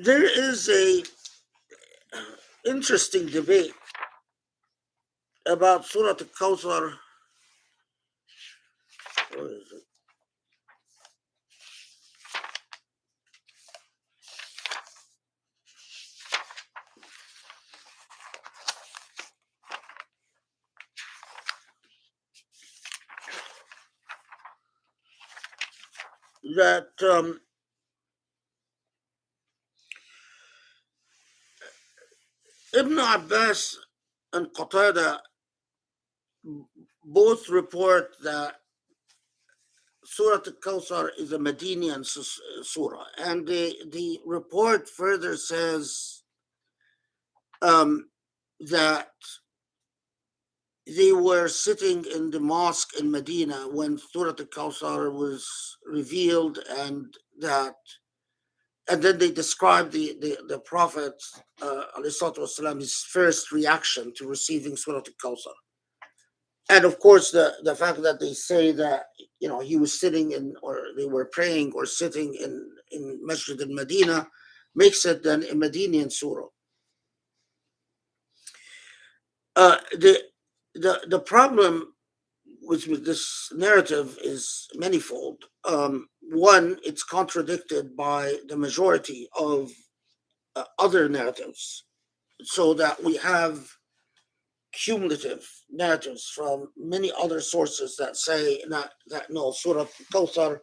there is a interesting debate about Surah Al-Kawthar. Where is it? That Ibn Abbas and Qatada both report that Surah Al-Kawthar is a Medinian surah, and the report further says that they were sitting in the mosque in Medina when Surah Al-Kawthar was revealed, and then they described the Prophet ﷺ, his first reaction to receiving Surah Al-Kawthar. And of course, the fact that they say that he was sitting in, or they were praying or sitting in Masjid al-Medina, makes it then a Medinian surah. The problem with this narrative is manifold. One, it's contradicted by the majority of other narratives, so that we have cumulative narratives from many other sources that say that no, Surah Al-Kawthar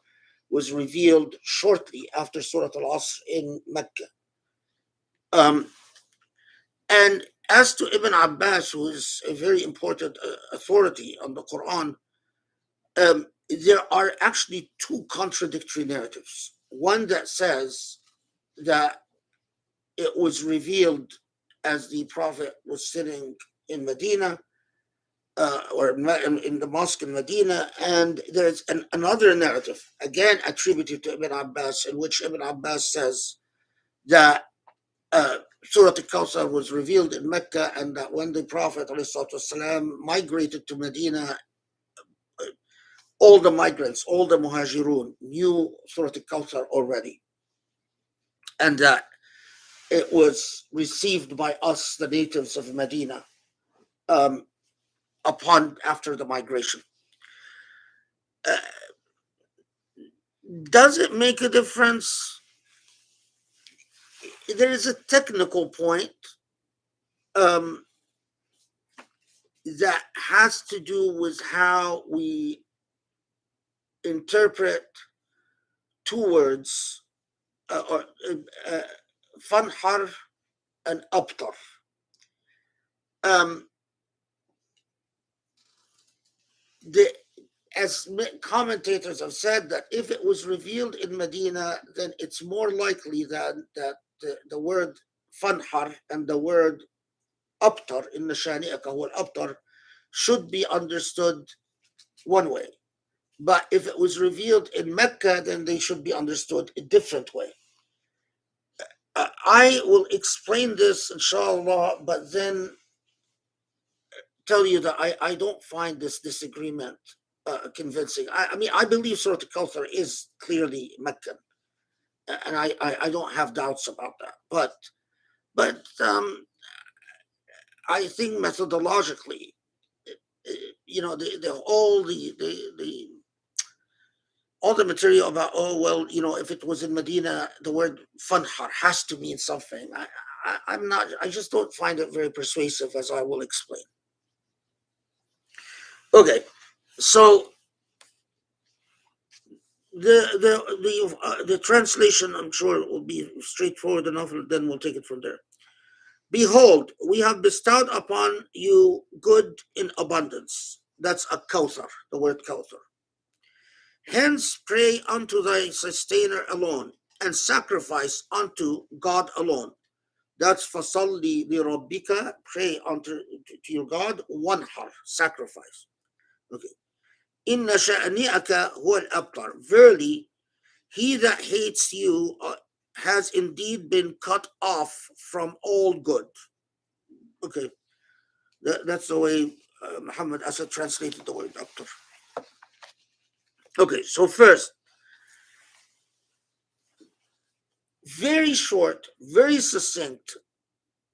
was revealed shortly after Surah Al-Asr in Mecca. And as to Ibn Abbas, who is a very important authority on the Quran, there are actually two contradictory narratives. One that says that it was revealed as the Prophet was sitting in Medina, or in the mosque in Medina, and there's another narrative, again attributed to Ibn Abbas, in which Ibn Abbas says that Surah Al-Kawthar was revealed in Mecca, and that when the Prophet ﷺ migrated to Medina, all the migrants, all the muhajirun knew Surah Al-Kawthar already, and that it was received by us, the natives of Medina, after the migration. Does it make a difference? There is a technical point that has to do with how we interpret two words, fanhar and abtar. As commentators have said, that if it was revealed in Medina, then it's more likely that the word fanhar and the word abtar in the shani'aka wal abtar should be understood one way. But if it was revealed in Mecca, then they should be understood a different way. I will explain this, inshallah, but then tell you that I don't find this disagreement convincing. I mean, I believe Surah Al-Kawthar is clearly Meccan, and I don't have doubts about that. But I think methodologically, all the material about, if it was in Medina, the word fanhar has to mean something. I just don't find it very persuasive, as I will explain. Okay, so the translation, I'm sure, will be straightforward enough, and then we'll take it from there. Behold, we have bestowed upon you good in abundance. That's a Kawthar, the word Kawthar. Hence, pray unto thy sustainer alone, and sacrifice unto God alone. That's fasalli li rabbika, pray unto to your God, wanhar, sacrifice. Okay. Inna sha'ni'aka huwa al-abtar. Verily, he that hates you has indeed been cut off from all good. Okay. That's the way Muhammad Asad translated the word abtar. Okay, so first, very short, very succinct,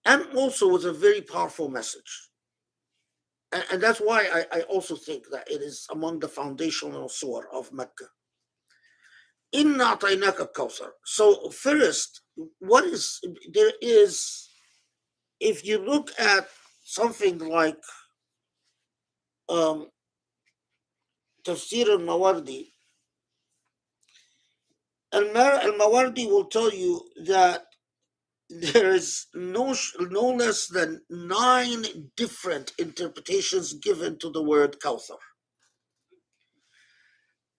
and also with a very powerful message. And that's why I also think that it is among the foundational surah of Mecca. Inna a'tainaka Kawthar. So first, what is there is, if you look at something like um, Tafsir al-Mawardi, al-Mawardi will tell you that there's no less than 9 different interpretations given to the word Kawthar.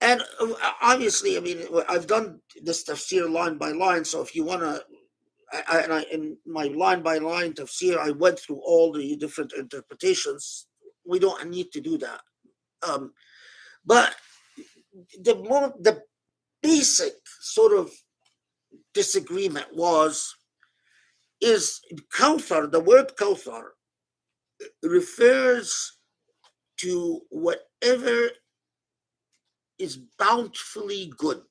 And obviously, I mean, I've done this tafsir line by line, so if you want to, in my line by line tafsir, I went through all the different interpretations. We don't need to do that. But the basic sort of disagreement is Kawthar, the word Kawthar refers to whatever is bountifully good.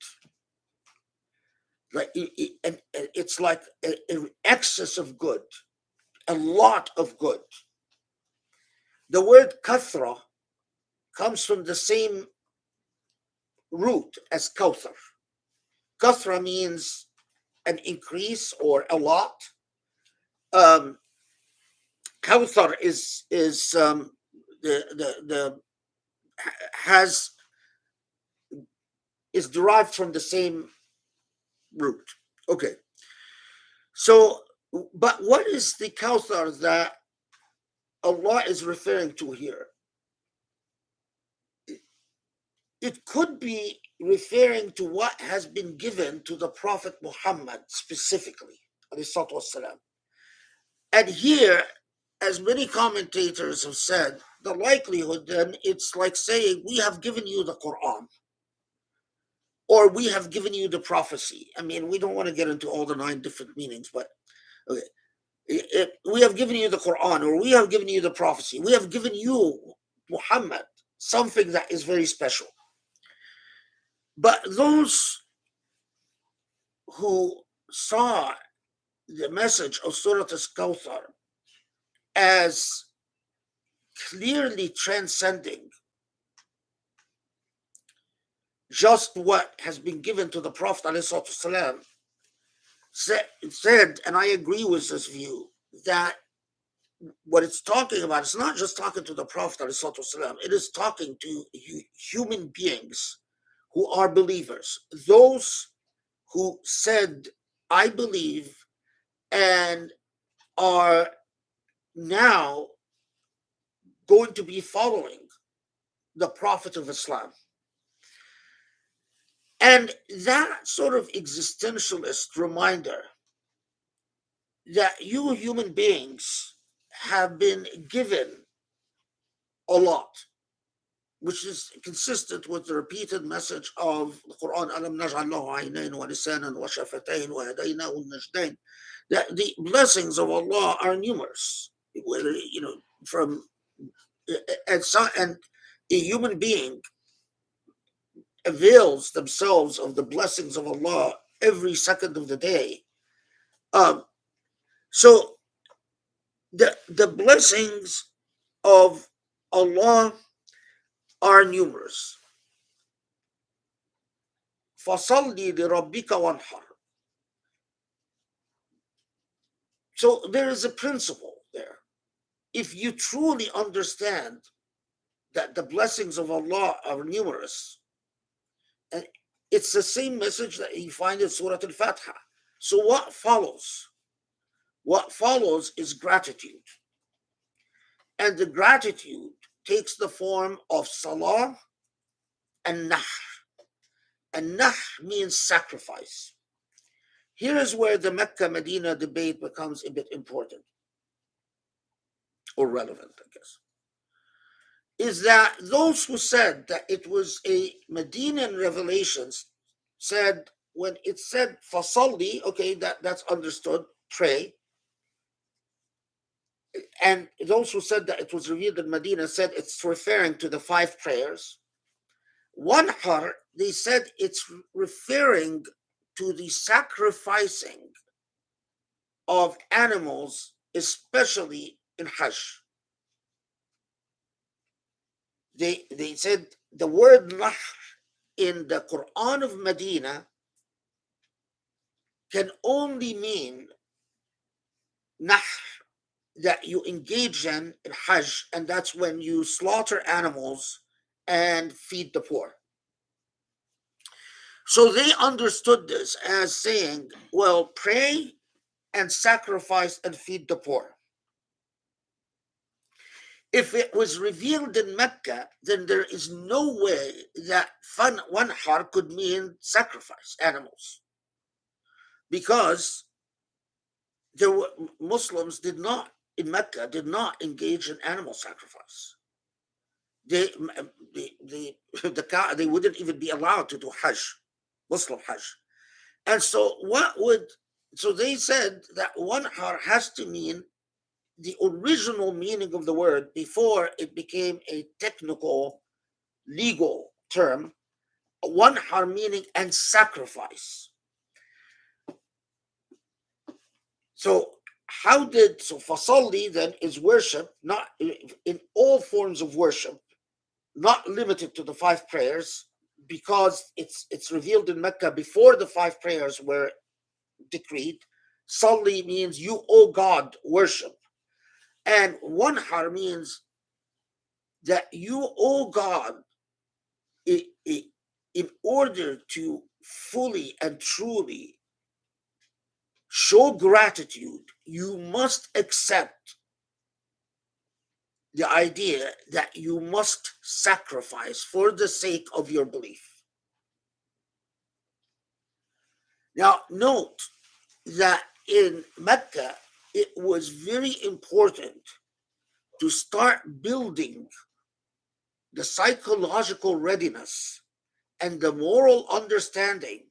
Like it's like an excess of good, a lot of good. The word kathra comes from the same root as Kawthar. Kathra means an increase or a lot. Kawthar is derived from the same root. Okay. So, but what is the Kawthar that Allah is referring to here? It could be referring to what has been given to the Prophet Muhammad specifically, alayhi salatu wassalam. And here, as many commentators have said, the likelihood then it's like saying, we have given you the Qur'an, or we have given you the prophecy. I mean, we don't want to get into all the 9 different meanings, but okay. We have given you the Qur'an, or we have given you the prophecy. We have given you, Muhammad, something that is very special. But those who saw the message of Surah Al-Kawthar as clearly transcending just what has been given to the Prophet ﷺ, said, and I agree with this view, that what it's talking about, it's not just talking to the Prophet ﷺ, it is talking to human beings who are believers, those who said, I believe, and are now going to be following the Prophet of Islam. And that sort of existentialist reminder that you human beings have been given a lot, which is consistent with the repeated message of the Quran, Alam naj'al lahu aynayn wa lisanan wa shafatayn wa hadaynahu najdayn, that the blessings of Allah are numerous. Whether, from and a human being avails themselves of the blessings of Allah every second of the day. So the blessings of Allah are numerous. فَصَلِّ لِرَبِّكَ وَانْحَرْ. So there is a principle there. If you truly understand that the blessings of Allah are numerous, and it's the same message that you find in Surah Al-Fatiha. So what follows? What follows is gratitude. And the gratitude takes the form of salah and nahr. And nahr means sacrifice. Here is where the Mecca-Medina debate becomes a bit important or relevant, I guess. Is that those who said that it was a Medinan revelations said when it said fasalli, okay, that's understood, pray. And those who said that it was revealed in Medina said it's referring to the 5 prayers. Wanhar, they said it's referring to the sacrificing of animals, especially in Hajj. They said the word nahr in the Quran of Medina can only mean nahr, that you engage in Hajj, and that's when you slaughter animals and feed the poor. So they understood this as saying, well, pray and sacrifice and feed the poor. If it was revealed in Mecca, then there is no way that wanhar could mean sacrifice animals, because there were Muslims in Mecca did not engage in animal sacrifice. They wouldn't even be allowed to do Hajj, Muslim Hajj. And so they said that wanhar has to mean the original meaning of the word before it became a technical legal term, wanhar meaning and sacrifice. So fasalli then is worship, not in all forms of worship, not limited to the 5 prayers, because it's revealed in Mecca before the 5 prayers were decreed. Salli means you, O God, worship. And wanhar means that you, O God, in order to fully and truly show gratitude, you must accept the idea that you must sacrifice for the sake of your belief. Now, note that in Mecca, it was very important to start building the psychological readiness and the moral understanding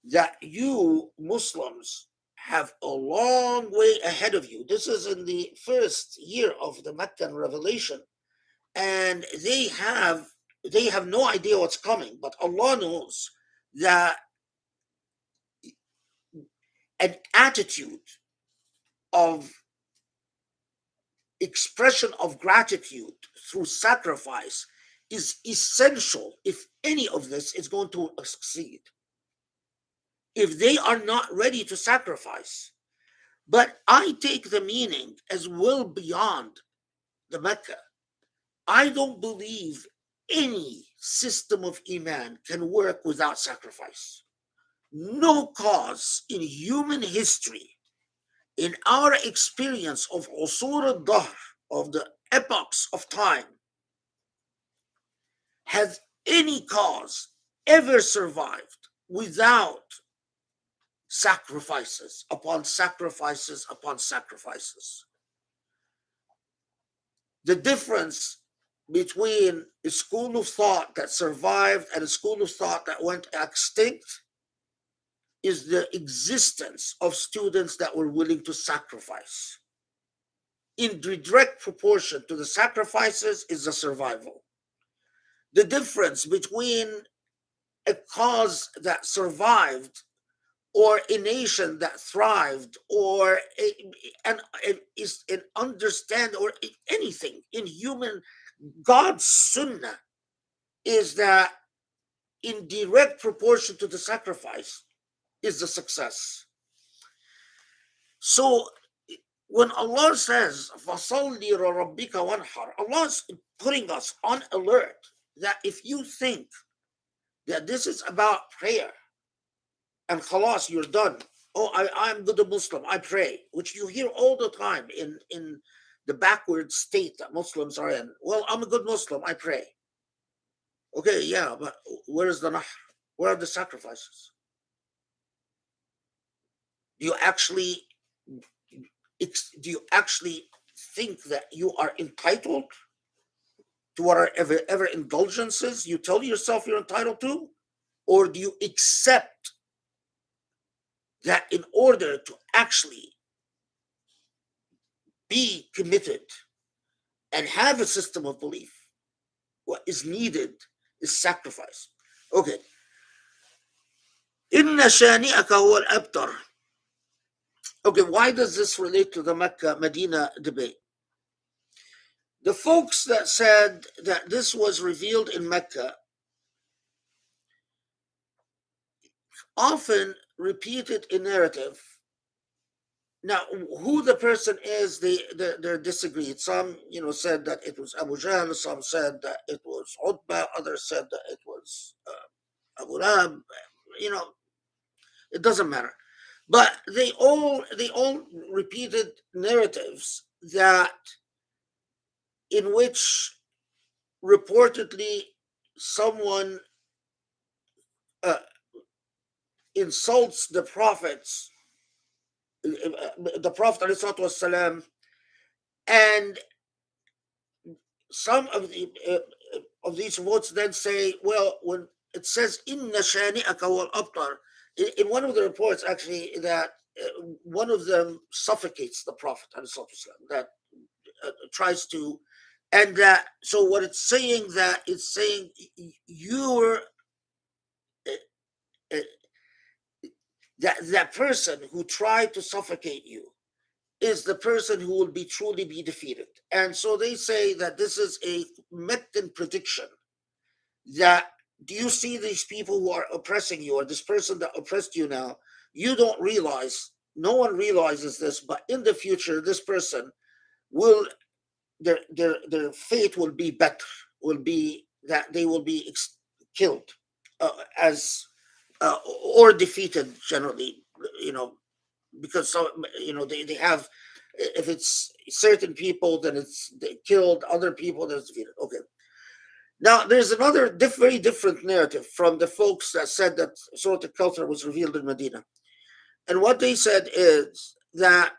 that you Muslims have a long way ahead of you. This is in the first year of the Meccan revelation, and they have no idea what's coming, but Allah knows that an attitude of expression of gratitude through sacrifice is essential if any of this is going to succeed. If they are not ready to sacrifice, but I take the meaning as well beyond the Mecca. I don't believe any system of Iman can work without sacrifice. No cause in human history, in our experience of Usur al-Dahr, of the epochs of time, has any cause ever survived without sacrifices upon sacrifices upon sacrifices. The difference between a school of thought that survived and a school of thought that went extinct is the existence of students that were willing to sacrifice. In direct proportion to the sacrifices is the survival. The difference between a cause that survived or a nation that thrived or an understand or anything in human God's sunnah is that in direct proportion to the sacrifice is the success. So when Allah says فَصَلِّ لِرَبِّكَ وَانْحَرْ, Allah is putting us on alert that if you think that this is about prayer and khalas, you're done. Oh, I'm good Muslim, I pray, which you hear all the time in the backward state that Muslims are in. Well, I'm a good Muslim, I pray. Okay, yeah, but where is the nahr? Where are the sacrifices? Do you actually think that you are entitled to whatever indulgences you tell yourself you're entitled to? Or do you accept that in order to actually be committed and have a system of belief, what is needed is sacrifice? Okay. Inna shani'aka huwa al-abtar. Okay, why does this relate to the Mecca-Medina debate? The folks that said that this was revealed in Mecca often repeated a narrative. Now, who the person is, they're disagreed. Some, said that it was Abu Jahl. Some said that it was Utbah. Others said that it was Abu Lahab. It doesn't matter. But they all repeated narratives that in which reportedly someone insults the prophets, the Prophet ﷺ, and some of these votes then say, well, when it says "Inna shani'aka wal abtar," in one of the reports actually that one of them suffocates the Prophet ﷺ, that tries to, and that so what it's saying that it's saying you're that person who tried to suffocate you is the person who will truly be defeated. And so they say that this is a Meccan prediction, that do you see these people who are oppressing you, or this person that oppressed you now, you don't realize, no one realizes this, but in the future this person will, their fate will be better, will be that they will be killed as or defeated generally, because they have, if it's certain people then they killed, other people that's defeated. Okay. Now there's another very different narrative from the folks that said that Surah Al-Kawthar was revealed in Medina, and what they said is that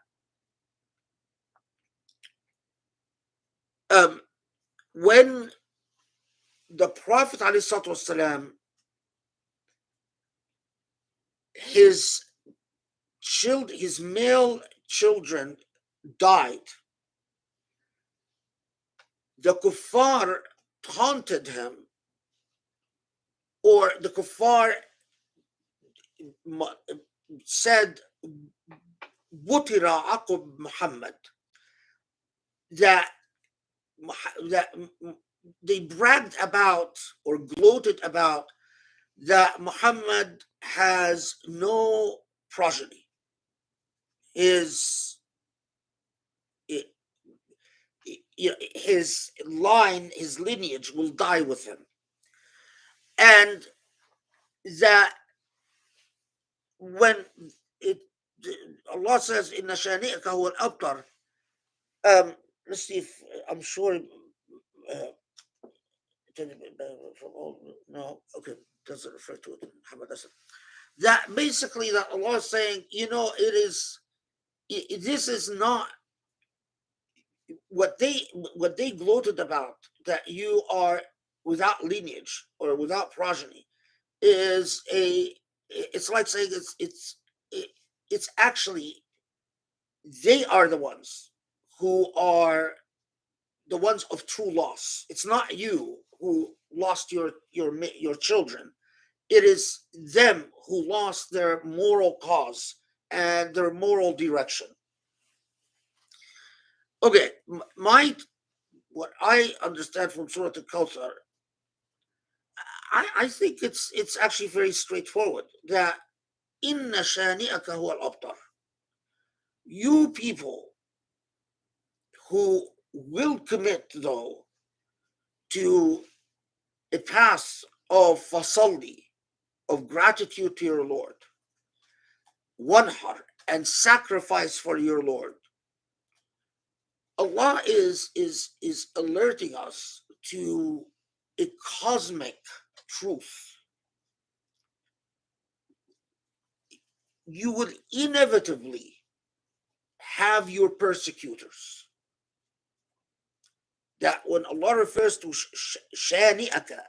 when the Prophet ﷺ, his male children died, the kuffar taunted him, or the kuffar said Butira Aqub Muhammad, that they bragged about or gloated about that Muhammad has no progeny. His line, his lineage will die with him. And that when Allah says, Inna shani'aka huwa al-abtar, let's see if I'm sure from all, no, okay, doesn't refer to it. Muhammad doesn't. That basically that Allah is saying, this is not what they gloated about, that you are without lineage or without progeny, it's like saying it's actually they are the ones who are the ones of true loss. It's not you who lost your children. It is them who lost their moral cause and their moral direction. Okay, what I understand from Surah Al-Kawthar, I think it's actually very straightforward, that Inna shani'aka huwa al-abtar. You people who will commit, though, to a path of fasalli, of gratitude to your Lord, wanhar, and sacrifice for your Lord, Allah is alerting us to a cosmic truth. you will inevitably have your persecutors. That when Allah refers to shani'aka,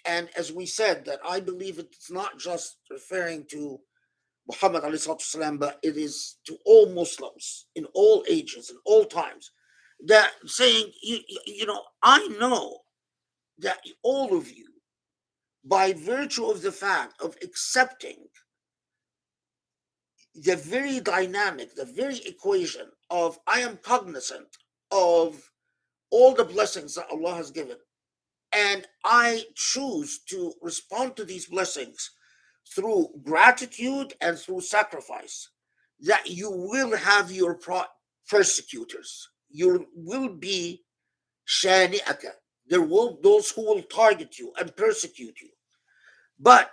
and as we said, that I believe it's not just referring to Muhammad والسلام, but it is to all Muslims in all ages, in all times, that saying, I know that all of you, by virtue of the fact of accepting the very dynamic, the very equation of I am cognizant of all the blessings that Allah has given, and I choose to respond to these blessings through gratitude and through sacrifice, that you will have your persecutors. You will be shani'aka. There will those who will target you and persecute you. But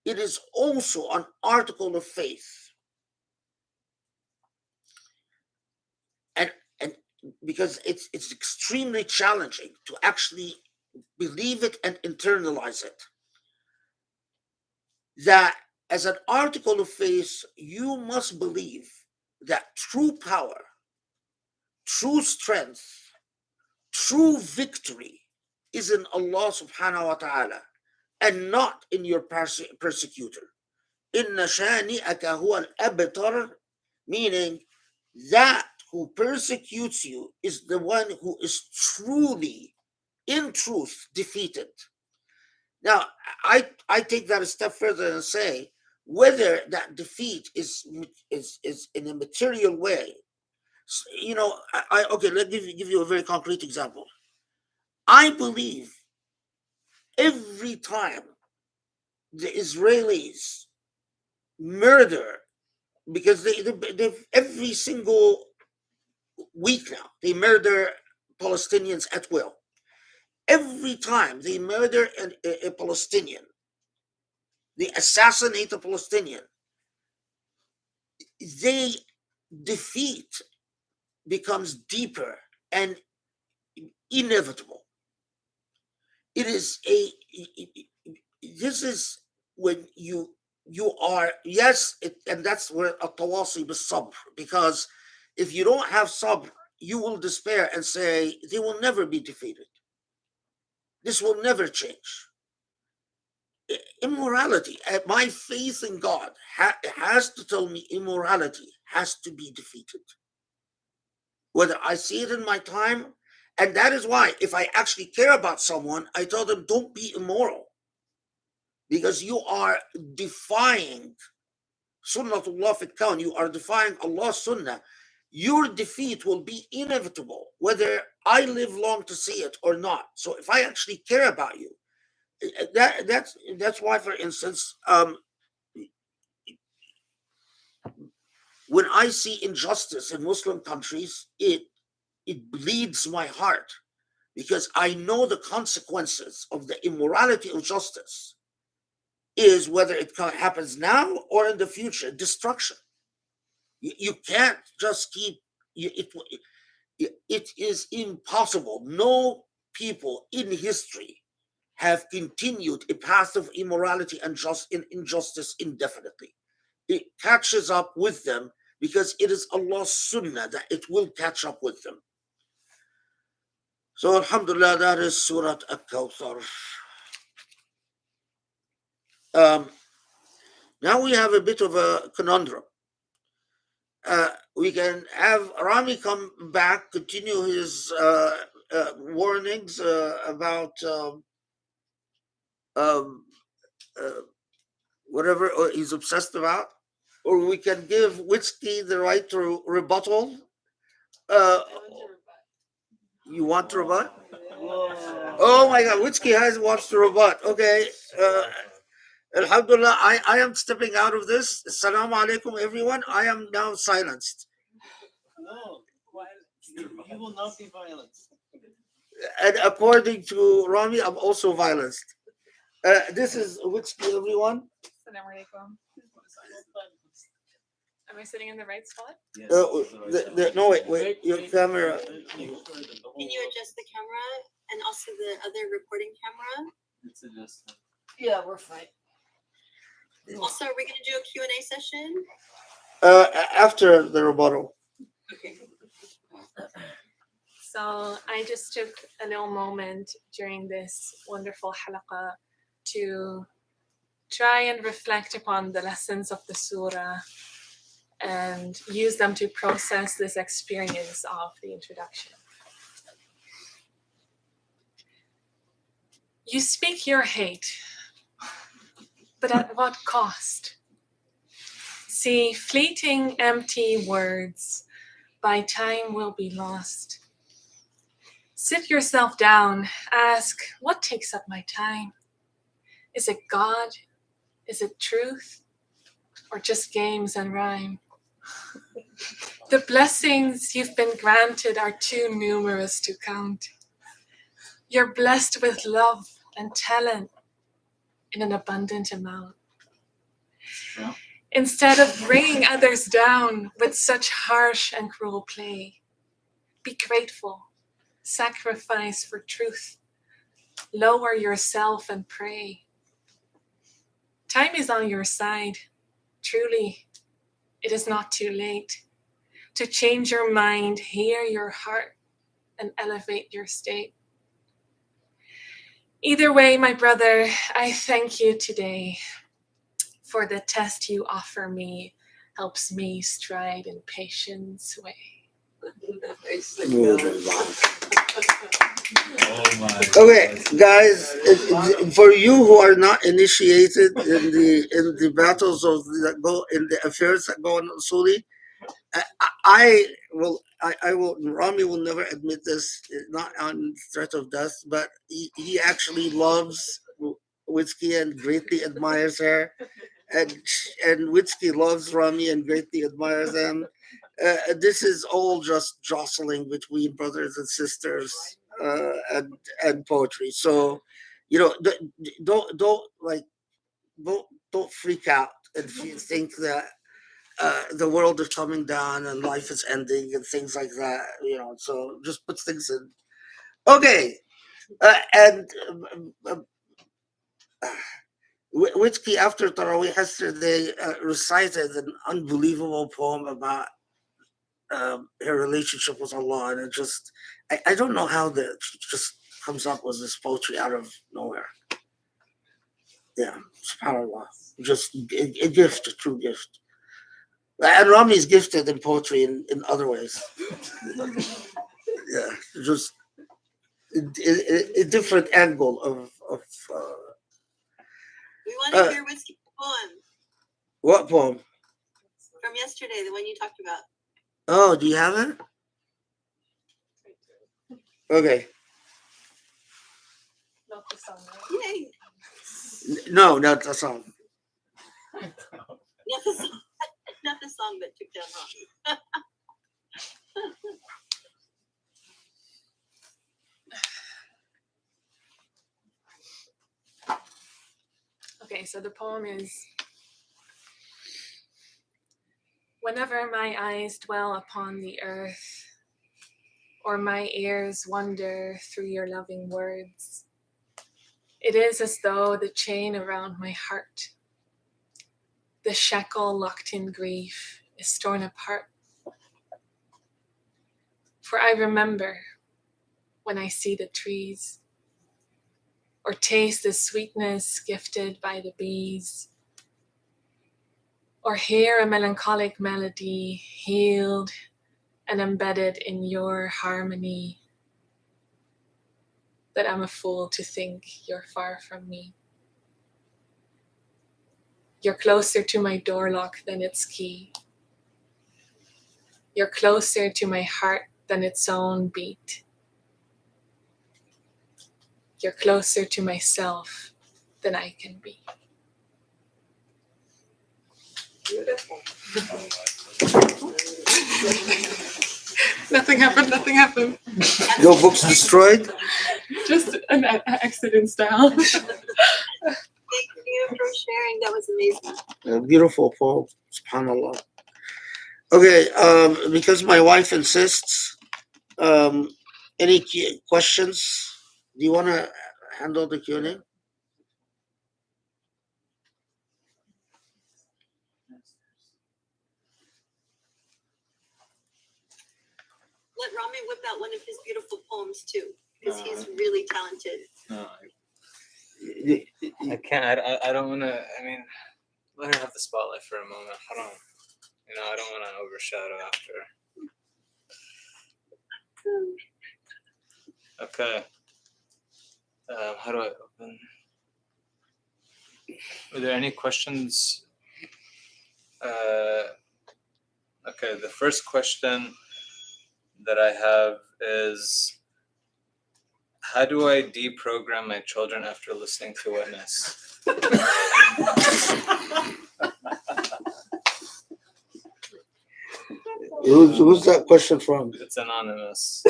it is also an article of faith. And because it's extremely challenging to actually believe it and internalize it, that as an article of faith, you must believe that true power, true strength, true victory is in Allah subhanahu wa ta'ala and not in your persecutor. Inna shani'aka huwa al-abtar, meaning that who persecutes you is the one who is truly, in truth, defeated. Now, I take that a step further and say whether that defeat is in a material way. Okay, let me give you a very concrete example. I believe every time the Israelis murder, because they every single week now they murder Palestinians at will. Every time they murder a Palestinian, they assassinate a Palestinian, their defeat becomes deeper and inevitable. It is this is when you are, yes, and that's where a tawasi bis-sabr, because if you don't have sabr, you will despair and say they will never be defeated. This will never change. Immorality, my faith in God has to tell me immorality has to be defeated. Whether I see it in my time, and that is why if I actually care about someone, I tell them don't be immoral, because you are defying sunnatullah fi kawn, you are defying Allah's sunnah. Your defeat will be inevitable, whether I live long to see it or not. So if I actually care about you, that's why, for instance, when I see injustice in Muslim countries, it bleeds my heart, because I know the consequences of the immorality of justice is, whether it happens now or in the future, destruction. You can't just keep it is impossible. No people in history have continued a path of immorality and injustice indefinitely. It catches up with them, because it is Allah's sunnah that it will catch up with them. So alhamdulillah, that is Surah Al-Kawthar. Now we have a bit of a conundrum. We can have Rami come back, continue his warnings about whatever he's obsessed about, or we can give Witzke the right to rebuttal. You want to rebut? Oh my God, Witzke has wants to rebut. Okay. Alhamdulillah, I am stepping out of this. Assalamu alaikum, everyone. I am now silenced. No, you will not be violent. And according to Rami, I'm also violent. This is Witzke, everyone. Assalamu alaikum. Am I sitting in the right spot? Yes. No, wait, your camera. Can you adjust the camera and also the other recording camera? It's adjusted. Yeah, we're fine. Also, are we going to do a Q&A session? After the rebuttal. So I just took a little moment during this wonderful halaqah to try and reflect upon the lessons of the surah and use them to process this experience of the introduction. You speak your hate, but at what cost? See, fleeting, empty words by time will be lost. Sit yourself down, ask, what takes up my time? Is it God? Is it truth? Or just games and rhyme? The blessings you've been granted are too numerous to count. You're blessed with love and talent in an abundant amount. Instead of bringing others down with such harsh and cruel play, be grateful, sacrifice for truth, lower yourself and pray. Time is on your side. Truly, it is not too late to change your mind, hear your heart, and elevate your state. Either way, my brother, I thank you today for the test you offer me, helps me stride in patience way. Okay, guys, for you who are not initiated in the battles of that go in the affairs that go on Suli, I will. Rami will never admit this, not on threat of death, but he actually loves Witzki and greatly admires her, and Witzki loves Rami and greatly admires him. This is all just jostling between brothers and sisters, and poetry. So, don't like don't freak out if you think that the world is coming down and life is ending and things like that. So just put things in. Okay, and Witzki after Tarawih yesterday recited an unbelievable poem about her relationship with Allah, and it just I don't know how that just comes up with this poetry out of nowhere. Yeah, subhanAllah. Just a gift, a true gift. And Rami's gifted in poetry in other ways. Yeah, just a different angle of We want to hear Whiskey's poem what poem? from yesterday, the one you talked about. Oh, do you have it? Okay. Not the song, right? Yay! No, not the song. Not the song, not the song that took down Rocky. Okay, so the poem is: whenever my eyes dwell upon the earth, or my ears wander through your loving words, it is as though the chain around my heart, the shackle locked in grief, is torn apart. For I remember when I see the trees, or taste the sweetness gifted by the bees, or hear a melancholic melody healed and embedded in your harmony, that I'm a fool to think you're far from me. You're closer to my door lock than its key. You're closer to my heart than its own beat. You're closer to myself than I can be. Beautiful. Nothing happened. No books destroyed? Just an accident style. Thank you for sharing. That was amazing. A beautiful poem, subhanAllah. Okay, because my wife insists, any questions? Do you want to handle the Q&A? let Rami whip out one of his beautiful poems too, because No. he's really talented. No, I can't. I don't want to. I mean, let her have the spotlight for a moment. I don't. I don't want to overshadow after. Okay. How do I open? Are there any questions? Okay, the first question that I have is, how do I deprogram my children after listening to Witness? Who's that question from? It's anonymous.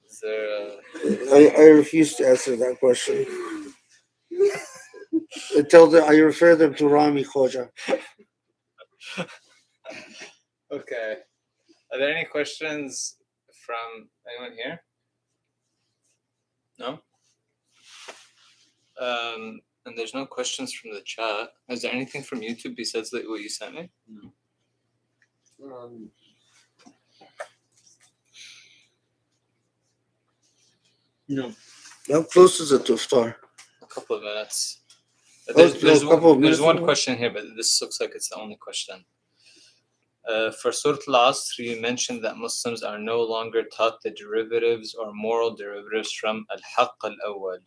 Is there I refuse to answer that question. I refer them to Rami Khoja. Okay. Are there any questions from anyone here? No? And there's no questions from the chat. Is there anything from YouTube besides what you sent me? No. How close is it to iftar? A couple of minutes. There's a couple of There's minutes one more? question here, but this looks like it's the only question. For Surah Al-Asr, you mentioned that Muslims are no longer taught the derivatives or moral derivatives from Al-Haqq Al-Awwal.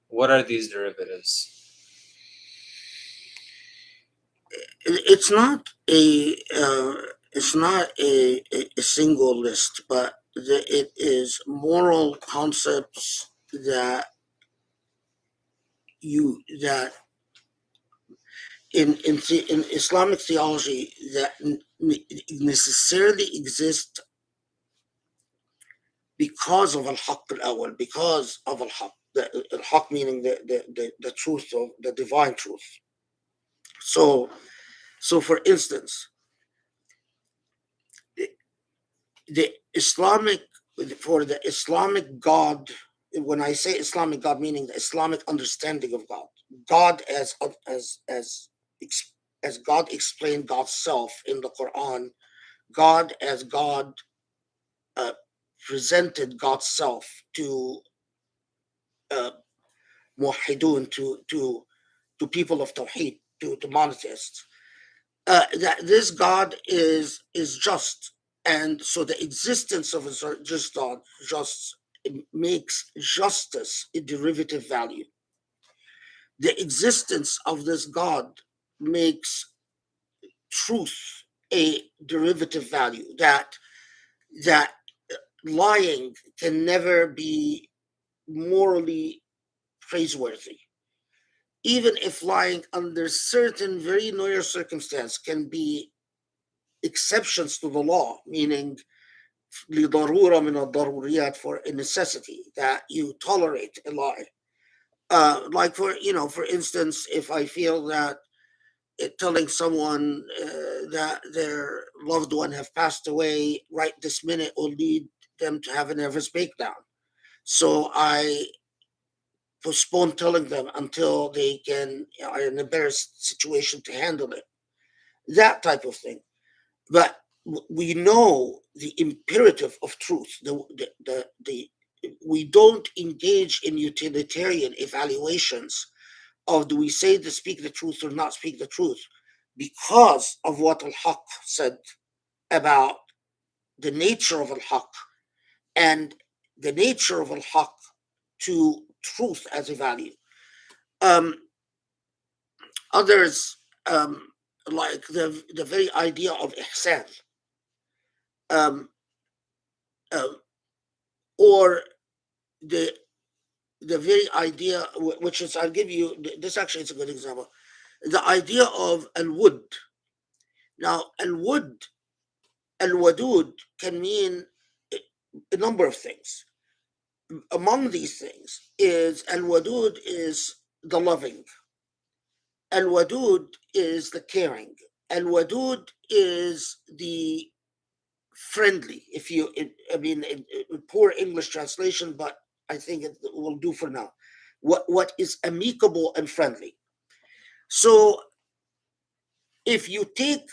What are these derivatives? It's not a single list, but it is moral concepts that in Islamic theology that necessarily exist because of al-haqq al-awwal, because of al-haqq, al-haqq meaning the truth of the divine truth. So for instance, the Islamic God, when I say Islamic God, meaning the Islamic understanding of God as God explained God's self in the Quran, God as God presented God's self to muwahhidun, to people of Tawheed, to monotheists, that this God is just. And so the existence of a just God makes justice a derivative value. The existence of this God makes truth a derivative value, that lying can never be morally praiseworthy. Even if lying under certain very rare circumstances can be exceptions to the law, meaning لضرورة من الضروريات, for a necessity that you tolerate a lie. Like for instance, if I feel that telling someone that their loved one have passed away right this minute will lead them to have a nervous breakdown, so I postpone telling them until they are in a better situation to handle it. That type of thing. But we know the imperative of truth. We don't engage in utilitarian evaluations of do we say to speak the truth or not speak the truth, because of what Al-Haqq said about the nature of Al-Haqq and the nature of Al-Haqq to truth as a value. Others, like the very idea of ihsan, or the very idea, which is, I'll give you this, actually it's a good example, the idea of al-wud. Now al-wadud can mean a number of things. Among these things is al-wadud is the loving, al-wadud is the caring, al-wadud is the friendly. Poor English translation, but I think it will do for now. What is amicable and friendly. So if you take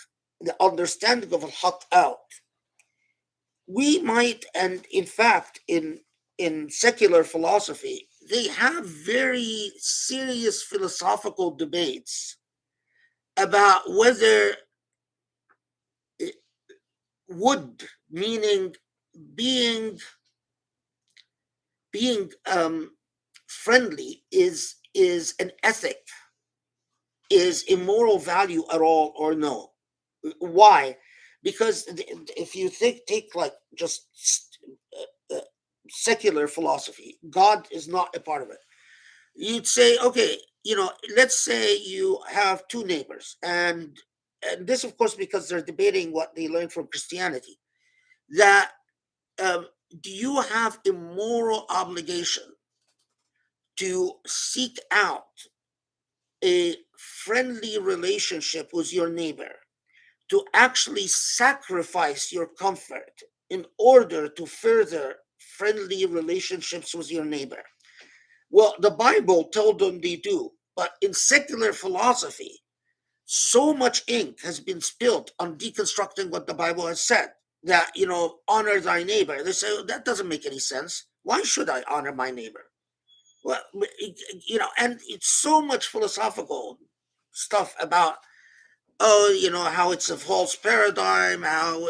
the understanding of al-haq out, we might, and in fact, in secular philosophy, they have very serious philosophical debates about whether wood, meaning being friendly, is an ethic, is a moral value at all or no. Why? Because if you take like just secular philosophy, God is not a part of it. You'd say, okay, let's say you have two neighbors, and this, of course, because they're debating what they learned from Christianity, that um, do you have a moral obligation to seek out a friendly relationship with your neighbor, to actually sacrifice your comfort in order to further friendly relationships with your neighbor? Well, the Bible told them they do, but in secular philosophy, so much ink has been spilled on deconstructing what the Bible has said, that, honor thy neighbor. They say, oh, that doesn't make any sense. Why should I honor my neighbor? Well, and it's so much philosophical stuff about, how it's a false paradigm, how,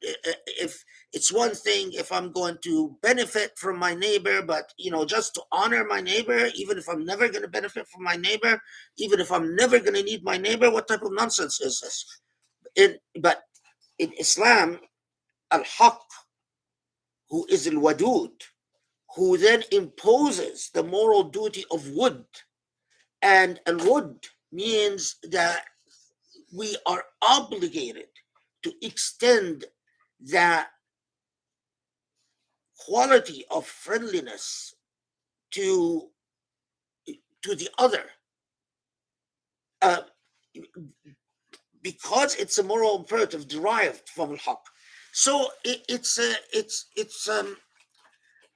if it's one thing if I'm going to benefit from my neighbor, but, just to honor my neighbor, even if I'm never going to benefit from my neighbor, even if I'm never going to need my neighbor, what type of nonsense is this? But in Islam, al-haq, who is al-wadud, who then imposes the moral duty of wood, and al-wud means that we are obligated to extend that quality of friendliness to the other, uh, because it's a moral imperative derived from al-haq. So it's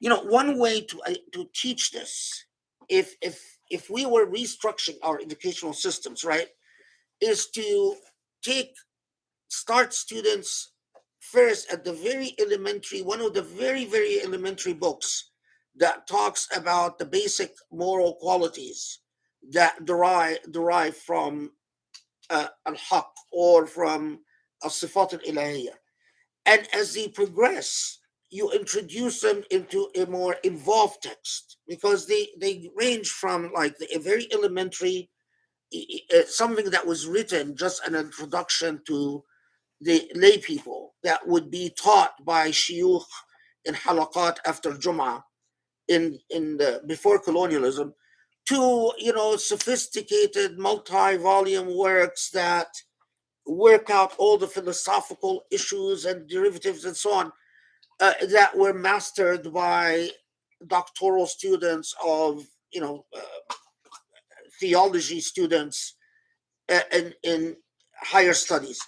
one way to teach this, if we were restructuring our educational systems, right, is to start students first at the very elementary, one of the very, very elementary books that talks about the basic moral qualities that derive from al-haq, or from al-sifat al-ilahiyya. And as they progress, you introduce them into a more involved text, because they range from like a very elementary, something that was written just an introduction to the lay people that would be taught by shuyukh in halaqat after Jum'ah in the before colonialism, to sophisticated multi-volume works that work out all the philosophical issues and derivatives and so on, that were mastered by doctoral students of theology students in higher studies.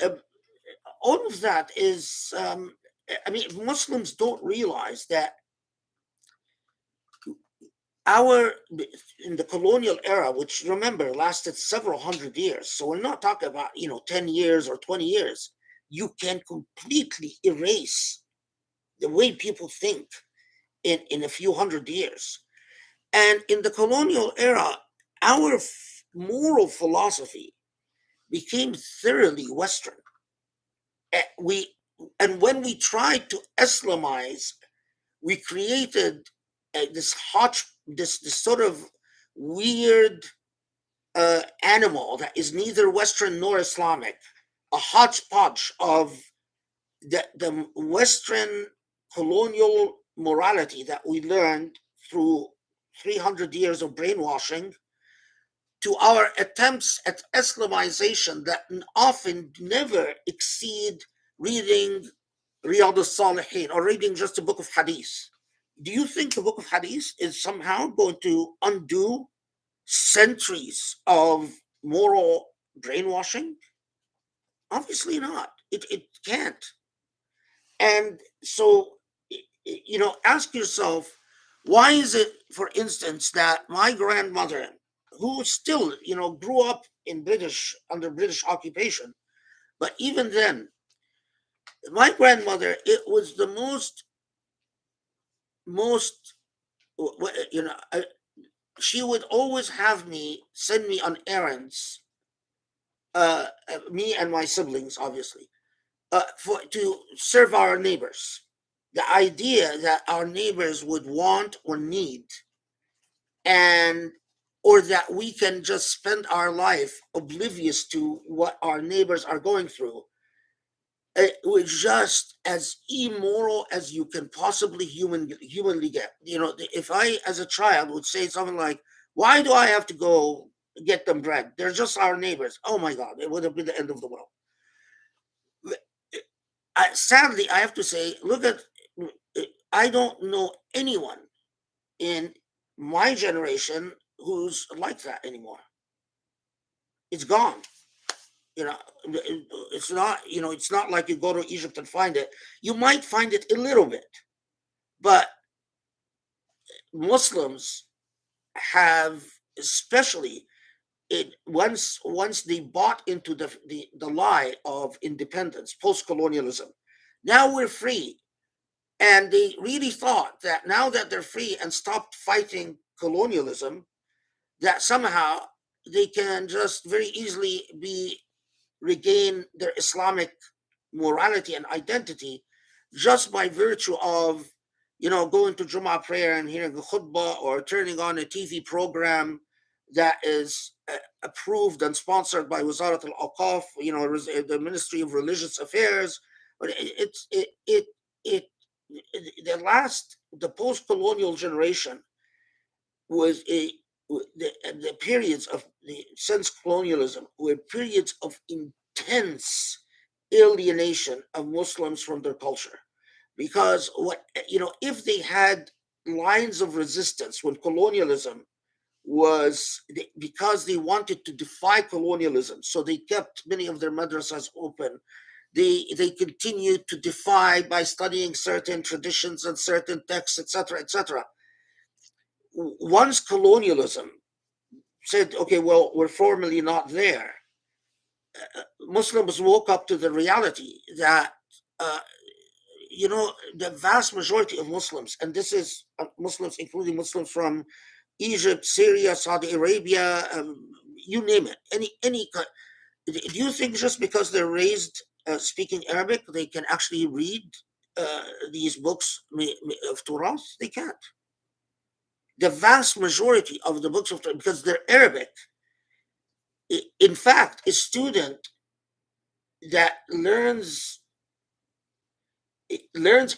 Uh, all of that is, Muslims don't realize that in the colonial era, which, remember, lasted several hundred years, so we're not talking about 10 years or 20 years, you can completely erase the way people think in a few hundred years. And in the colonial era, our moral philosophy became thoroughly Western. And when we tried to Islamize, we created this sort of weird animal that is neither Western nor Islamic, a hodgepodge of the Western colonial morality that we learned through 300 years of brainwashing, to our attempts at Islamization that often never exceed reading Riyadh al-Salihin or reading just a book of hadith. Do you think the book of hadith is somehow going to undo centuries of moral brainwashing? Obviously not. It can't. And so, ask yourself, why is it, for instance, that my grandmother, who still, grew up under British occupation. But even then, my grandmother, it was the most, she would always have me send me on errands, me and my siblings, obviously, for to serve our neighbors. The idea that our neighbors would want or need, and or that we can just spend our life oblivious to what our neighbors are going through, it was just as immoral as you can possibly humanly get. If I, as a child, would say something like, "Why do I have to go get them bread? They're just our neighbors." Oh my God, it would have been the end of the world. Sadly, I have to say, look at, I don't know anyone in my generation who's like that anymore. It's gone. You know, it's not like you go to Egypt and find it. You might find it a little bit, but Muslims have, especially once they bought into the lie of independence, post-colonialism. Now we're free. And they really thought that now that they're free and stopped fighting colonialism, that somehow they can just very easily regain their Islamic morality and identity just by virtue of, going to Jummah prayer and hearing a khutbah, or turning on a TV program that is approved and sponsored by Wazarat al-Awqaf, the Ministry of Religious Affairs. But the post-colonial generation was the periods of the since colonialism were periods of intense alienation of Muslims from their culture, because if they had lines of resistance when colonialism was, because they wanted to defy colonialism, so they kept many of their madrasas open. They continued to defy by studying certain traditions and certain texts, etc., etc. Once colonialism said, okay, well, we're formally not there, Muslims woke up to the reality that, the vast majority of Muslims, and this is Muslims, including Muslims from Egypt, Syria, Saudi Arabia, you name it, any. Do you think just because they're raised speaking Arabic, they can actually read these books of Torah? They can't. The vast majority of the books of Torah, because they're Arabic, in fact, a student that learns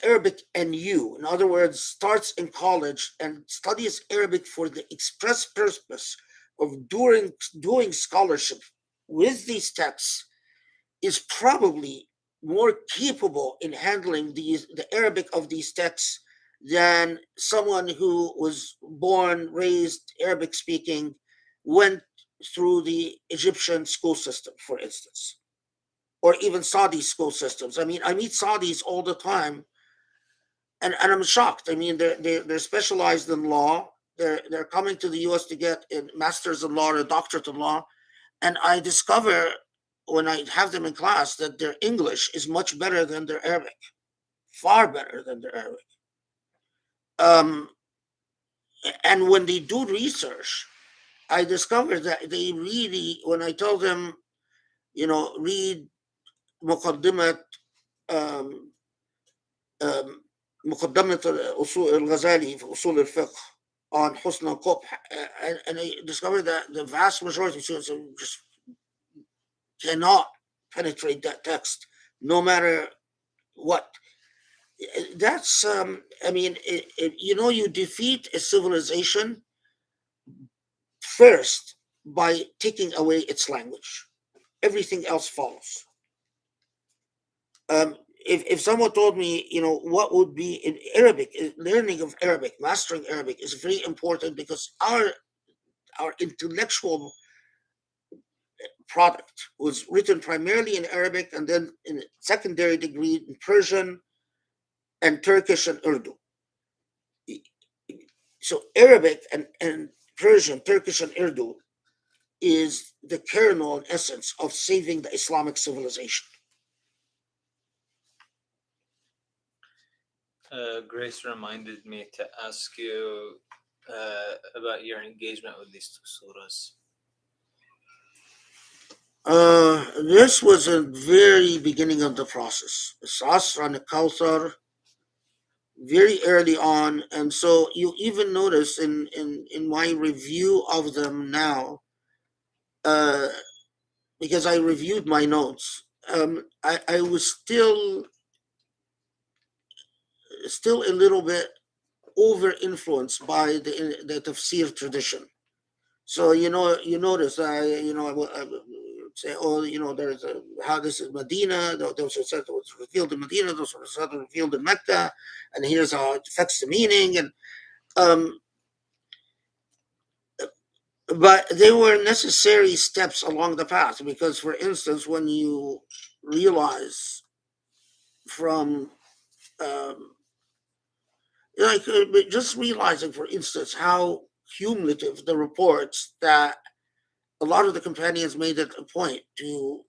Arabic in other words, starts in college and studies Arabic for the express purpose of doing scholarship with these texts, is probably more capable in handling the Arabic of these texts than someone who was born, raised Arabic speaking, went through the Egyptian school system, for instance, or even Saudi school systems. I mean, I meet Saudis all the time, and I'm shocked. I mean, they're specialized in law. They're coming to the U.S. to get a master's in law or a doctorate in law, and I discover when I have them in class that their English is much better than their Arabic, far better than their Arabic. And when they do research, I discover that they really, when I tell them, read مقدمة um, um, مقدمة الغزالي في أصول الفقه on حسن القبح, and I discovered that the vast majority of students just cannot penetrate that text, no matter what. That's, I mean, you defeat a civilization first by taking away its language. Everything else follows. If someone told me, what would be in Arabic, learning of Arabic, mastering Arabic is very important, because our intellectual product was written primarily in Arabic, and then in a secondary degree in Persian and Turkish and Urdu. So Arabic and Persian, Turkish and Urdu is the kernel and essence of saving the Islamic civilization. Grace reminded me to ask you about your engagement with these two surahs. This was a very beginning of the process. Al-Asr and Al-Kawthar, very early on, and so you even notice in my review of them now, because I reviewed my notes, I was still a little bit over influenced by the tafsir tradition. So you notice I would say, oh, there's how this is Medina. Those are said it was revealed in Medina. Those are said revealed in Mecca, and here's how it affects the meaning. And but they were necessary steps along the path, because, for instance, when you realize from just realizing, for instance, how cumulative the reports that a lot of the companions made it a point to,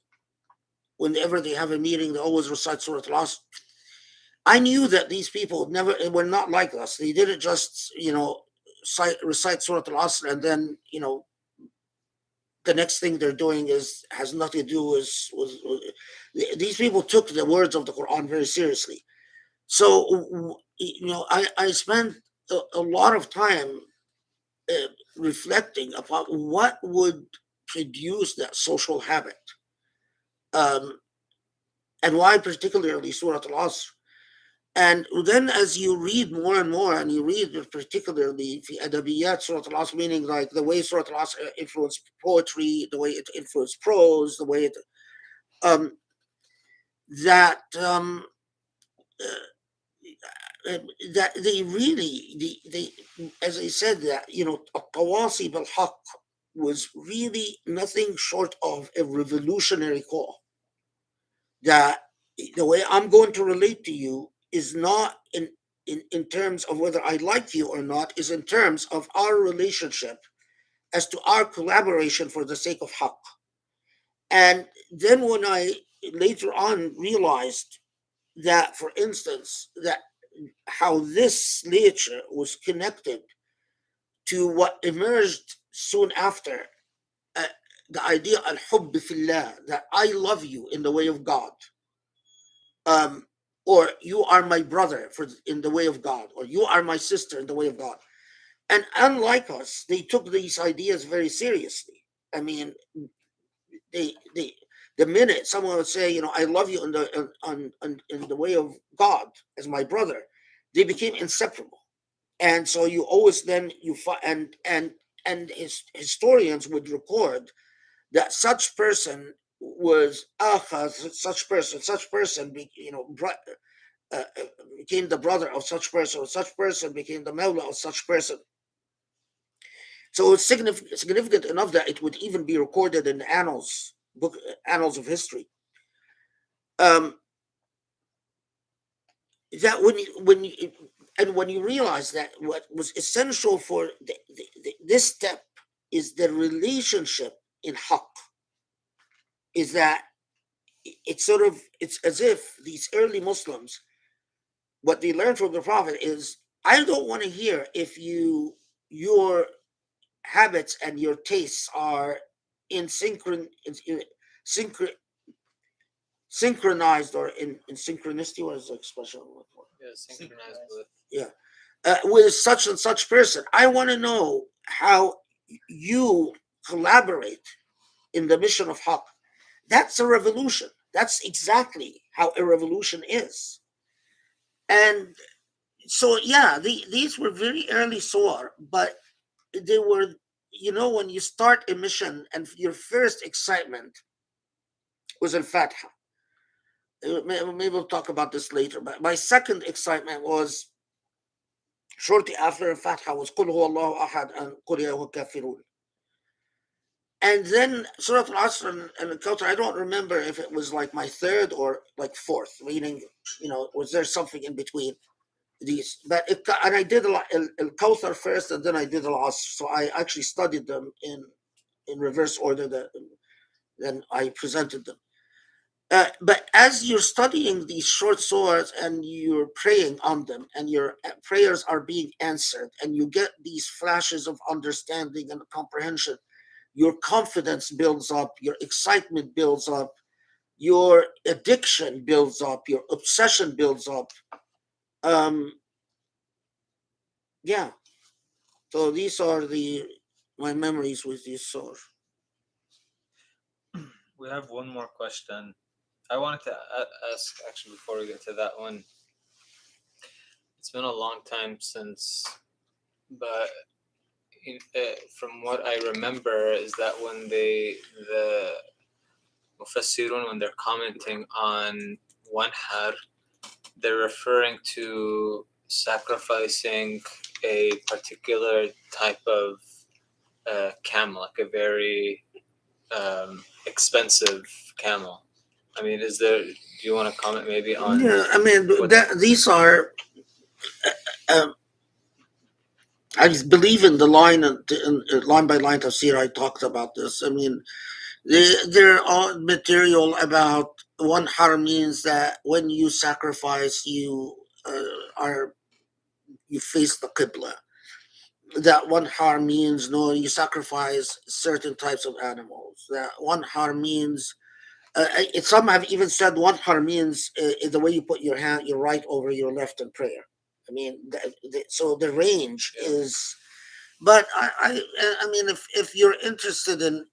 whenever they have a meeting, they always recite Surah Al-Asr. I knew that these people were not like us. They didn't just, recite Surah Al-Asr and then, the next thing they're doing has nothing to do with these people took the words of the Quran very seriously. So, I spent a lot of time reflecting upon what would produce that social habit, and why particularly Surah Al-Asr. And then as you read more and more, and you read particularly the adabiyat Surah Al-Asr, meaning like the way Surah Al-Asr influenced poetry, the way it influenced prose, the way it that that they really, they as I said, that Tawasi bil Haq was really nothing short of a revolutionary call. That the way I'm going to relate to you is not in terms of whether I like you or not, is in terms of our relationship as to our collaboration for the sake of Haqq. And then when I later on realized that, for instance, that how this literature was connected to what emerged soon after, the idea al-hubb fillah, that I love you in the way of God, or you are my brother in the way of God, or you are my sister in the way of God. And unlike us, they took these ideas very seriously. I mean, the minute someone would say, I love you in the way of God as my brother, they became inseparable. And so you always then and historians would record that such person was such person became the brother of such person, or such person became the mawla of such person. So it's significant enough that it would even be recorded in the annals of history. That when you realize that what was essential for this step is the relationship in haqq, is that it's as if these early Muslims, what they learned from the Prophet is, I don't want to hear if your habits and your tastes are synchronized, or in synchronicity. What is the expression? Yeah, synchronized with. Yeah, with such and such person. I want to know how you collaborate in the mission of Haqq. That's a revolution. That's exactly how a revolution is. And so, yeah, these were very early Surah, but they were, when you start a mission and your first excitement was Al-Fatiha. Maybe we'll talk about this later, but my second excitement was shortly after Al-Fatiha was Qul huwa Allahu ahad and Qul ya ayyuhal kafirun. And then Surah Al-Asr and Al-Kawthar, I don't remember if it was like my third or like fourth, meaning, was there something in between these? But I did Al-Kawthar first, and then I did Al-Asr. So I actually studied them in reverse order than I presented them. But as you're studying these short surahs and you're praying on them, and your prayers are being answered, and you get these flashes of understanding and comprehension, your confidence builds up, your excitement builds up, your addiction builds up, your obsession builds up. Yeah. So these are my memories with these surahs. We have one more question. I wanted to ask, actually, before we get to that one. It's been a long time since, but from what I remember is that when the Mufassirun, when they're commenting on Wanhar, they're referring to sacrificing a particular type of camel, like a very expensive camel. I mean, do you want to comment maybe on? Yeah, I mean, these are. I believe in the line line by line tafsir. I talked about this. I mean, there are material about Wanhar means that when you sacrifice, you face the qibla. That Wanhar means no, you sacrifice certain types of animals. That Wanhar means. Some have even said Wanhar means the way you put your right over your left in prayer. I mean, so the range is. But I mean, if you're interested in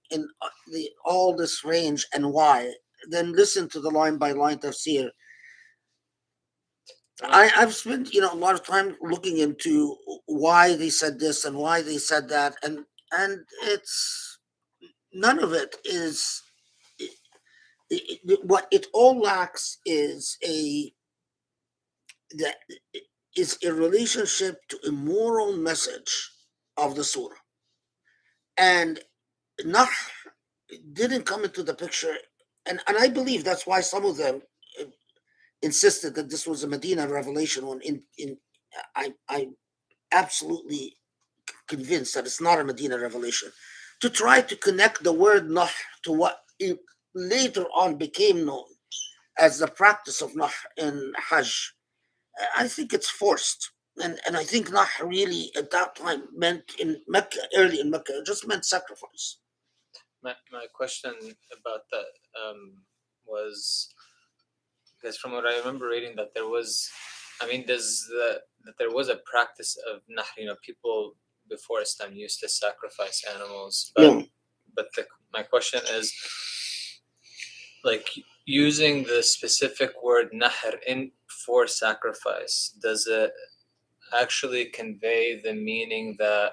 all this range and why, then listen to the line by line tafsir. I've spent a lot of time looking into why they said this and why they said that, and it's none of it is. What it all lacks is a relationship to a moral message of the surah, and Nahr didn't come into the picture, and I believe that's why some of them insisted that this was a Medina revelation. When I absolutely convinced that it's not a Medina revelation, to try to connect the word Nahr to what it later on became known as the practice of Nahr in Hajj. I think it's forced. And I think Nahr really at that time meant in Mecca, early in Mecca, it just meant sacrifice. My question about that was, because from what I remember reading, that there was, I mean, that there was a practice of Nahr. People before Islam used to sacrifice animals, but my question is, like, using the specific word Nahr for sacrifice, does it actually convey the meaning that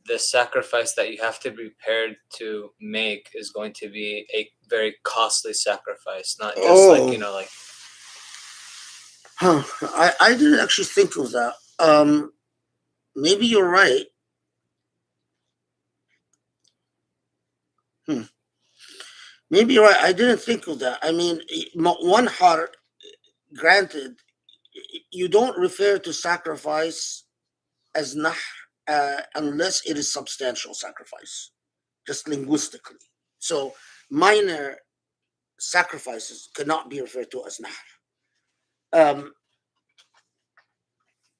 the sacrifice that you have to be prepared to make is going to be a very costly sacrifice, not just like. I didn't actually think of that. Maybe you're right. Maybe you're right. I didn't think of that. I mean, Wanhar, granted, you don't refer to sacrifice as Nahr unless it is substantial sacrifice, just linguistically. So minor sacrifices cannot be referred to as Nahr.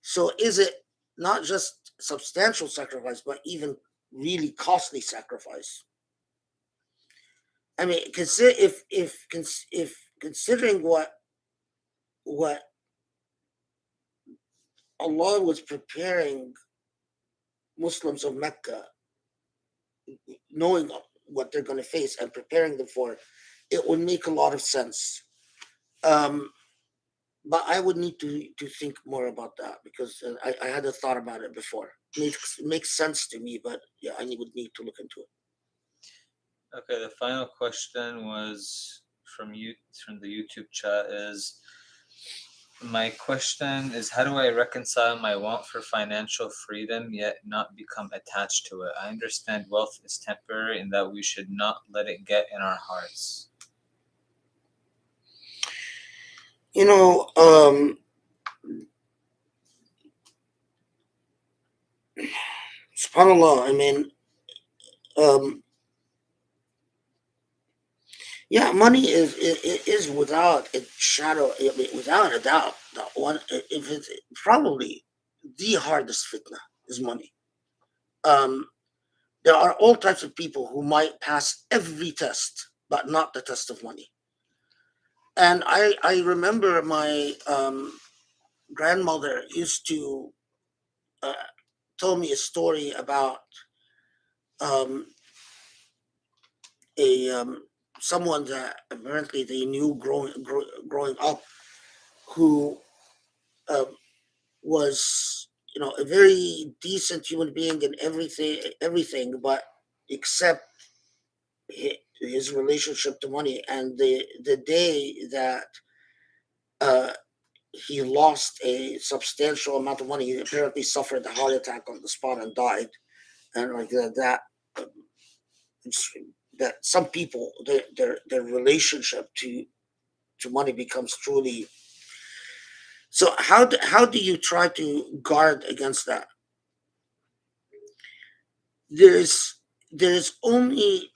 So is it not just substantial sacrifice, but even really costly sacrifice? I mean, if considering what Allah was preparing Muslims of Mecca, knowing what they're going to face and preparing them for it, it would make a lot of sense. But I would need to think more about that, because I had a thought about it before. It makes sense to me, but yeah, I would need to look into it. Okay, the final question was from the YouTube chat is, my question is, how do I reconcile my want for financial freedom yet not become attached to it? I understand wealth is temporary and that we should not let it get in our hearts. SubhanAllah, I mean, Um, yeah, money is without a shadow, I mean, without a doubt, the one, if it's probably the hardest fitna is money. Um, there are all types of people who might pass every test, but not the test of money. And I remember my grandmother used to uh, tell me a story about um, a someone that apparently they knew growing up, who um, was, a very decent human being in everything, but except his relationship to money. And the day that uh, he lost a substantial amount of money, he apparently suffered a heart attack on the spot and died. And like um, it's- that some people, their relationship to money becomes truly. So how do you try to guard against that? There's only,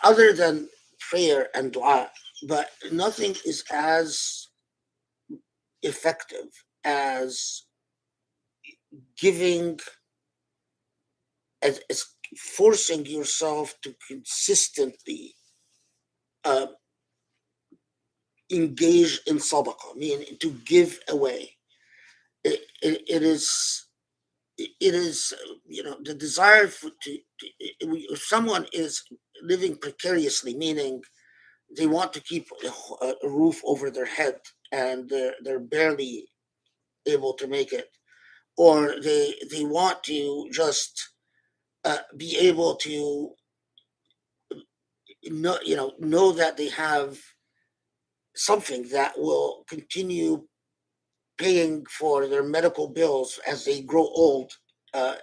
other than prayer and dua, but nothing is as effective as giving, as forcing yourself to consistently uh, engage in sadaqah, meaning to give away. It is the desire if someone is living precariously, meaning they want to keep a roof over their head, and they're barely able to make it, or they want to just be able to know that they have something that will continue paying for their medical bills as they grow old, uh,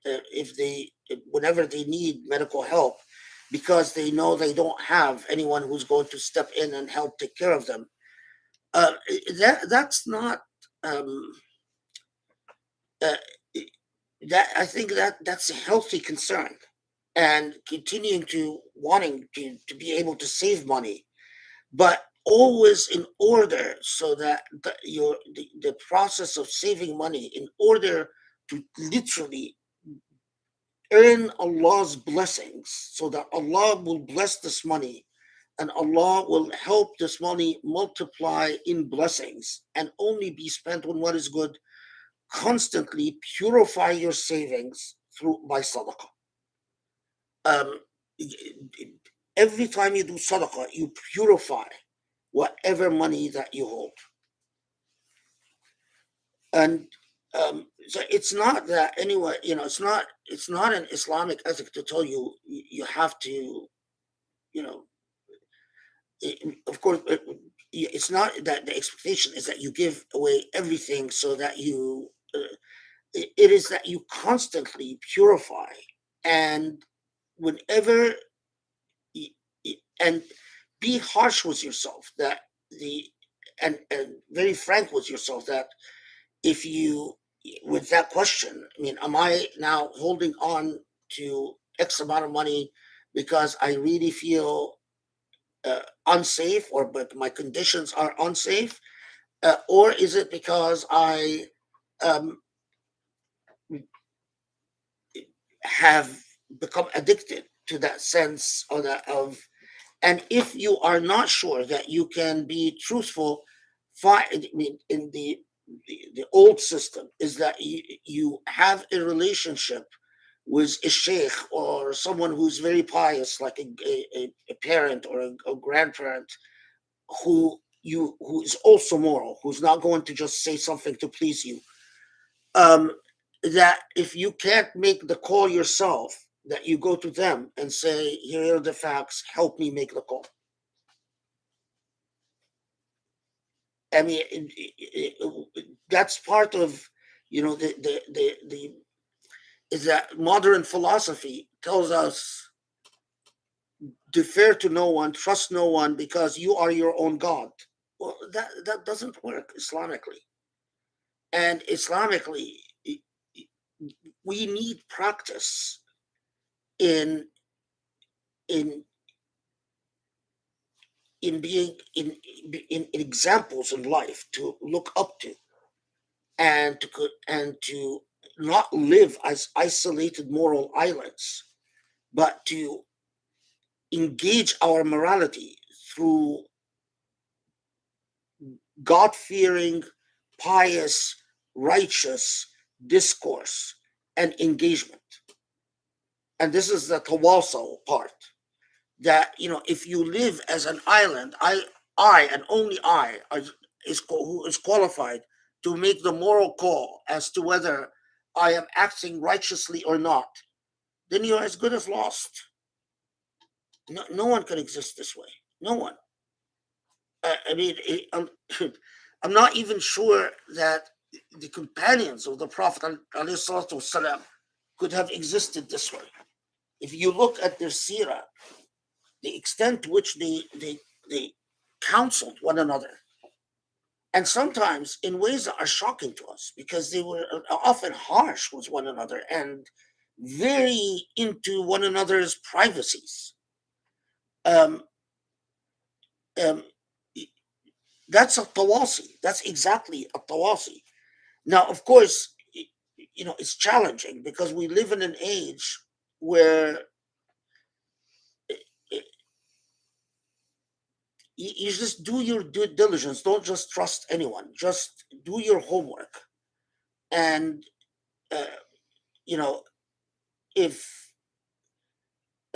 if they whenever they need medical help, because they know they don't have anyone who's going to step in and help take care of them. That's not um, uh, that I think that's a healthy concern, and continuing to wanting to be able to save money, but always in order, so that the process of saving money in order to literally earn Allah's blessings, so that Allah will bless this money, and Allah will help this money multiply in blessings and only be spent on what is good. Constantly purify your savings through by sadaqah. Um, every time you do sadaqah, you purify whatever money that you hold. And so it's not that anyone, it's not an Islamic ethic to tell you you have to, you know, of course, it's not that the expectation is that you give away everything, so that it is that you constantly purify, and whenever and be harsh with yourself, that the and very frank with yourself, that if you, with that question, I mean, am I now holding on to X amount of money because I really feel unsafe, or but my conditions are unsafe, or is it because I um, have become addicted to that sense, or that of. And if you are not sure that you can be truthful, I mean, in the old system is that you have a relationship with a sheikh, or someone who's very pious, like a parent or a grandparent, who is also moral, who's not going to just say something to please you. Um, that if you can't make the call yourself, that you go to them and say, "Here are the facts. Help me make the call." I mean, that's part of, the is that modern philosophy tells us, defer to no one, trust no one, because you are your own God. Well, that doesn't work Islamically. And Islamically, we need practice in in being in examples in life to look up to, and to not live as isolated moral islands, but to engage our morality through God-fearing, pious, righteous discourse and engagement. And this is the tawasul part, that if you live as an island, I and only I who is qualified to make the moral call as to whether I am acting righteously or not, then you're as good as lost. No one can exist this way. No one. I mean, I'm not even sure that the companions of the Prophet ﷺ could have existed this way. If you look at their seerah, the extent to which they counseled one another, and sometimes in ways that are shocking to us, because they were often harsh with one another and very into one another's privacies. Um, um, that's a tawasi. That's exactly a tawasi. Now, of course, it's challenging because we live in an age where you just do your due diligence. Don't just trust anyone. Just do your homework. And, uh, you know, if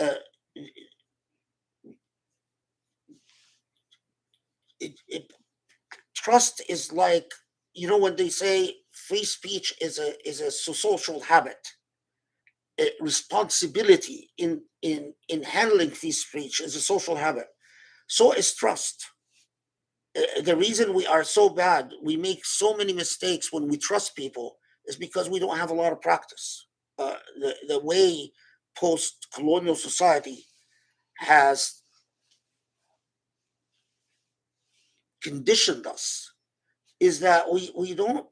uh, trust is like, when they say free speech is a social habit, responsibility in handling free speech is a social habit. So is trust. The reason we are so bad, we make so many mistakes when we trust people, is because we don't have a lot of practice. The way post-colonial society has conditioned us is that we don't,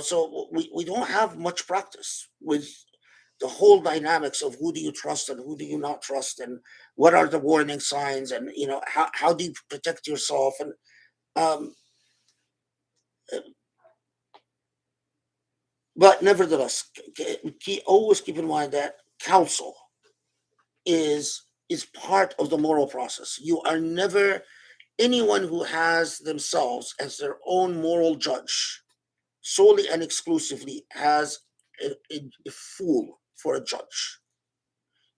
so we don't have much practice with the whole dynamics of who do you trust and who do you not trust, and what are the warning signs, and how do you protect yourself, and um, but nevertheless, always keep in mind that counsel is part of the moral process. You are never anyone who has themselves as their own moral judge solely and exclusively has a fool for a judge.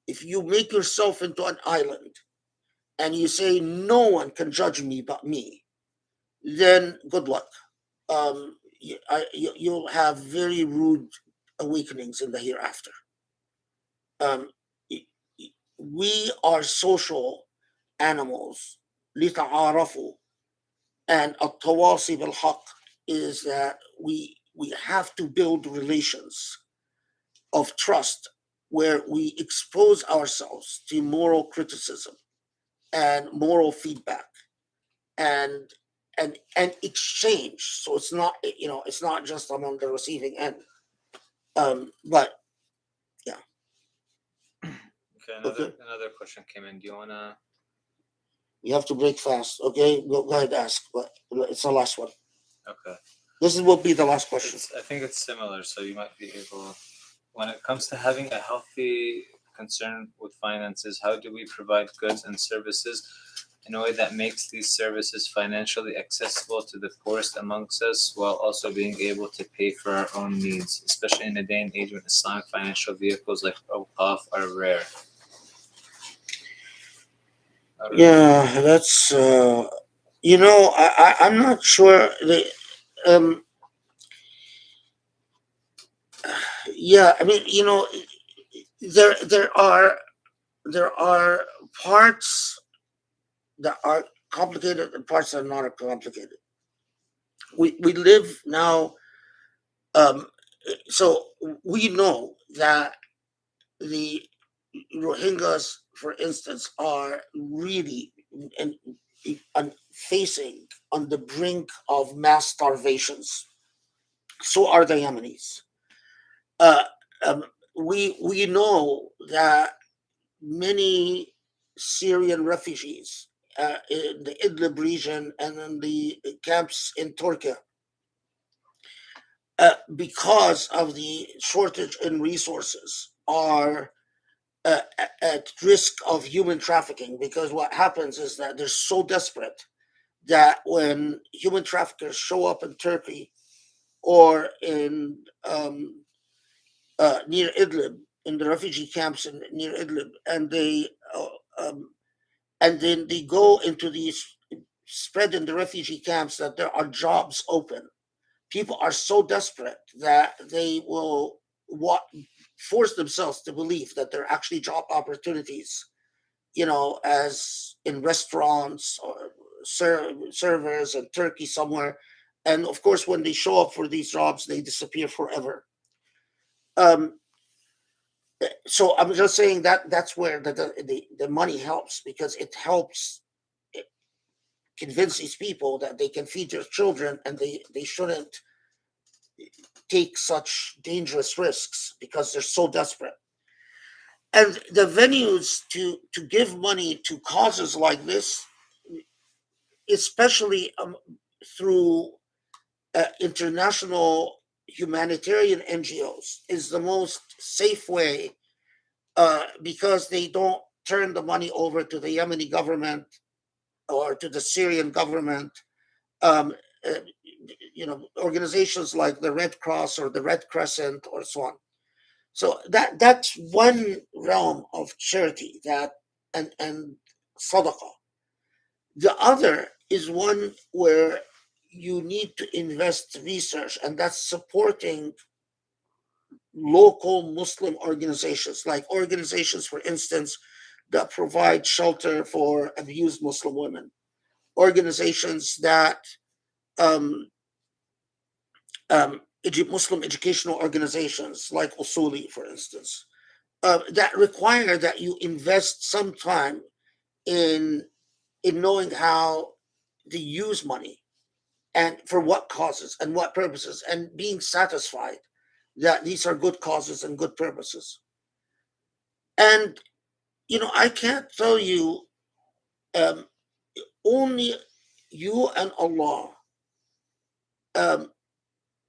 If you make yourself into an island and you say no one can judge me but me, then good luck. You'll have very rude awakenings in the hereafter. Um, we are social animals. لِتَعَارَفُوا. And التواصي بالحق is that we have to build relations of trust where we expose ourselves to moral criticism and moral feedback and exchange. So it's not it's not just I'm on the receiving end. But yeah. Okay, Okay. another question came in. Do you wanna? You have to break fast. Okay, go ahead, ask. But it's the last one. Okay. This will be the last question. I think it's similar, so you might be able. When it comes to having a healthy concern with finances, how do we provide goods and services in a way that makes these services financially accessible to the poorest amongst us, while also being able to pay for our own needs, especially in a day and age when Islamic financial vehicles like Al-Kawthar are rare? Yeah, that's I'm not sure. Yeah, I mean, there are parts that are complicated and parts that are not complicated. We live now, so we know that the Rohingyas, for instance, are really facing on the brink of mass starvations. So are the Yemenis. Uh, we know that many Syrian refugees in the Idlib region and in the camps in Turkey because of the shortage in resources are at risk of human trafficking, because what happens is that they're so desperate that when human traffickers show up in Turkey or in near Idlib, in the refugee camps near Idlib, um, and then they go into these, spread in the refugee camps, that there are jobs open. People are so desperate that they will force themselves to believe that there are actually job opportunities, as in restaurants or servers in Turkey somewhere. And of course, when they show up for these jobs, they disappear forever. Um, so I'm just saying that that's where the money helps, because it helps convince these people that they can feed their children, and they shouldn't take such dangerous risks because they're so desperate. And the venues to give money to causes like this, especially through international humanitarian NGOs, is the most safe way, because they don't turn the money over to the Yemeni government or to the Syrian government. Um, uh, Organizations like the Red Cross or the Red Crescent or so on. So that's one realm of charity, that and sadaqah. The other is one where you need to invest research, and that's supporting local Muslim organizations, like organizations, for instance, that provide shelter for abused Muslim women, organizations that um, Muslim educational organizations like Usuli, for instance, that require that you invest some time in knowing how to use money and for what causes and what purposes, and being satisfied that these are good causes and good purposes. And I can't tell you, um, only you and Allah um,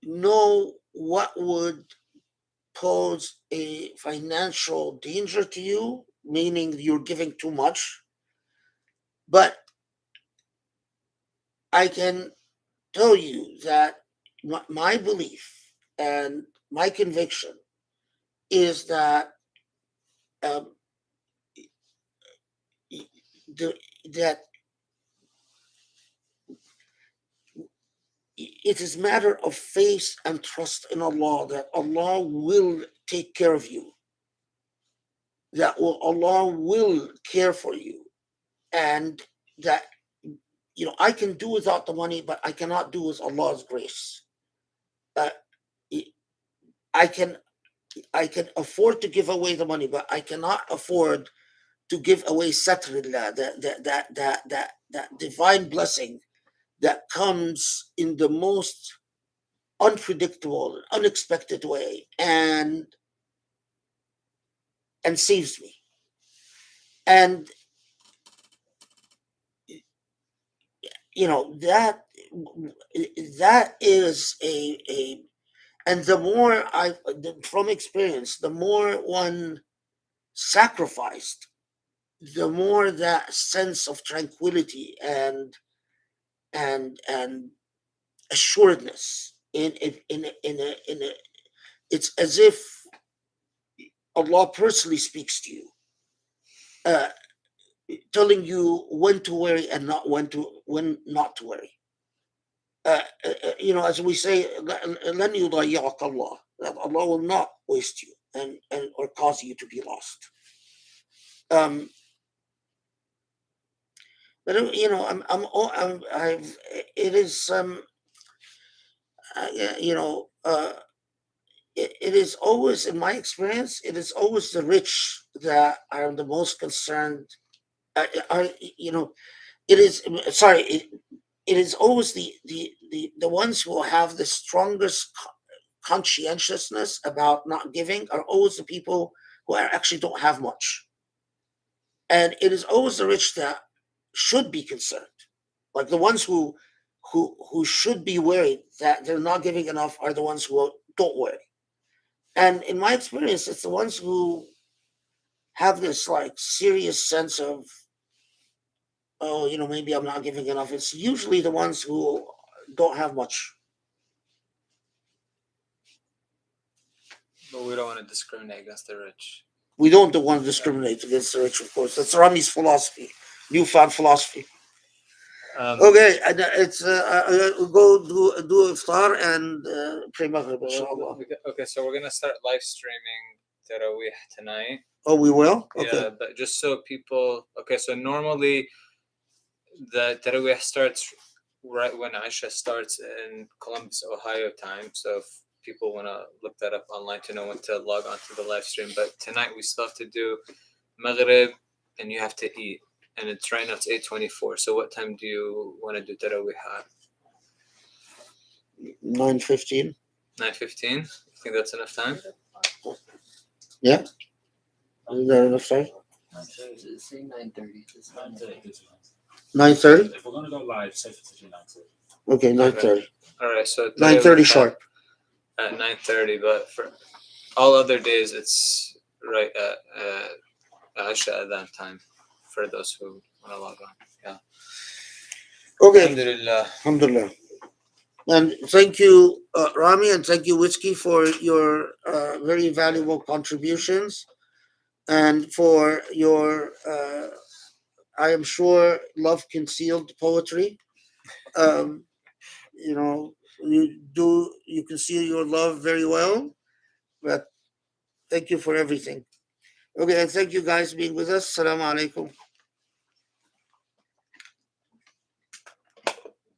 know what would pose a financial danger to you, meaning you're giving too much. But I can tell you that my belief and my conviction is that um, the, that it is matter of faith and trust in Allah, that Allah will take care of you, that Allah will care for you, and that I can do without the money, but I cannot do with Allah's grace. Uh, I can I can afford to give away the money, but I cannot afford to give away satrillah, that divine blessing that comes in the most unpredictable, unexpected way, and saves me. And that is a and the more from experience, the more one sacrificed, the more that sense of tranquility and assuredness in a it's as if Allah personally speaks to you, uh, telling you when to worry and when not to worry. As we say, لن يضيعك Allah, that Allah will not waste you and or cause you to be lost. Um, but I've it is you know it is always, in my experience, it is always the rich that are the most concerned. Are it is sorry it is always the ones who have the strongest conscientiousness about not giving are always the people who actually don't have much. And it is always the rich that should be concerned. Like the ones who should be worried that they're not giving enough are the ones who don't worry. And in my experience, it's the ones who have this like serious sense of, oh, maybe I'm not giving enough. It's usually the ones who don't have much. But we don't want to discriminate against the rich. We don't want to discriminate against the rich, of course. That's Rami's philosophy, newfound philosophy. Okay, and it's go do iftar and pray Maghrib, inshallah. Okay, so we're gonna start live streaming Taraweeh tonight. Oh, we will? Okay. Yeah, but just so people. Okay, so normally the Taraweeh starts right when Aisha starts in Columbus, Ohio time. So if people want to look that up online to know when to log on to the live stream. But tonight we still have to do Maghrib and you have to eat. And it's right now it's 8:24. So what time do you want to do Taraweeh at? 9:15. 9:15? You think that's enough time? Yeah. Is that enough time? Say 9:30. 9:30? If we're gonna go live, say it's between 9:30. Okay, 9:30. All right, so 9:30 sharp. At 9:30, but for all other days it's right at Aisha at that time for those who want to log on. Yeah. Okay. Alhamdulillah. Alhamdulillah. And thank you, Rami, and thank you, Whiskey, for your very valuable contributions and for your, I am sure, love concealed poetry. You conceal your love very well, but thank you for everything. Okay, and thank you guys being with us. Assalamu alaikum.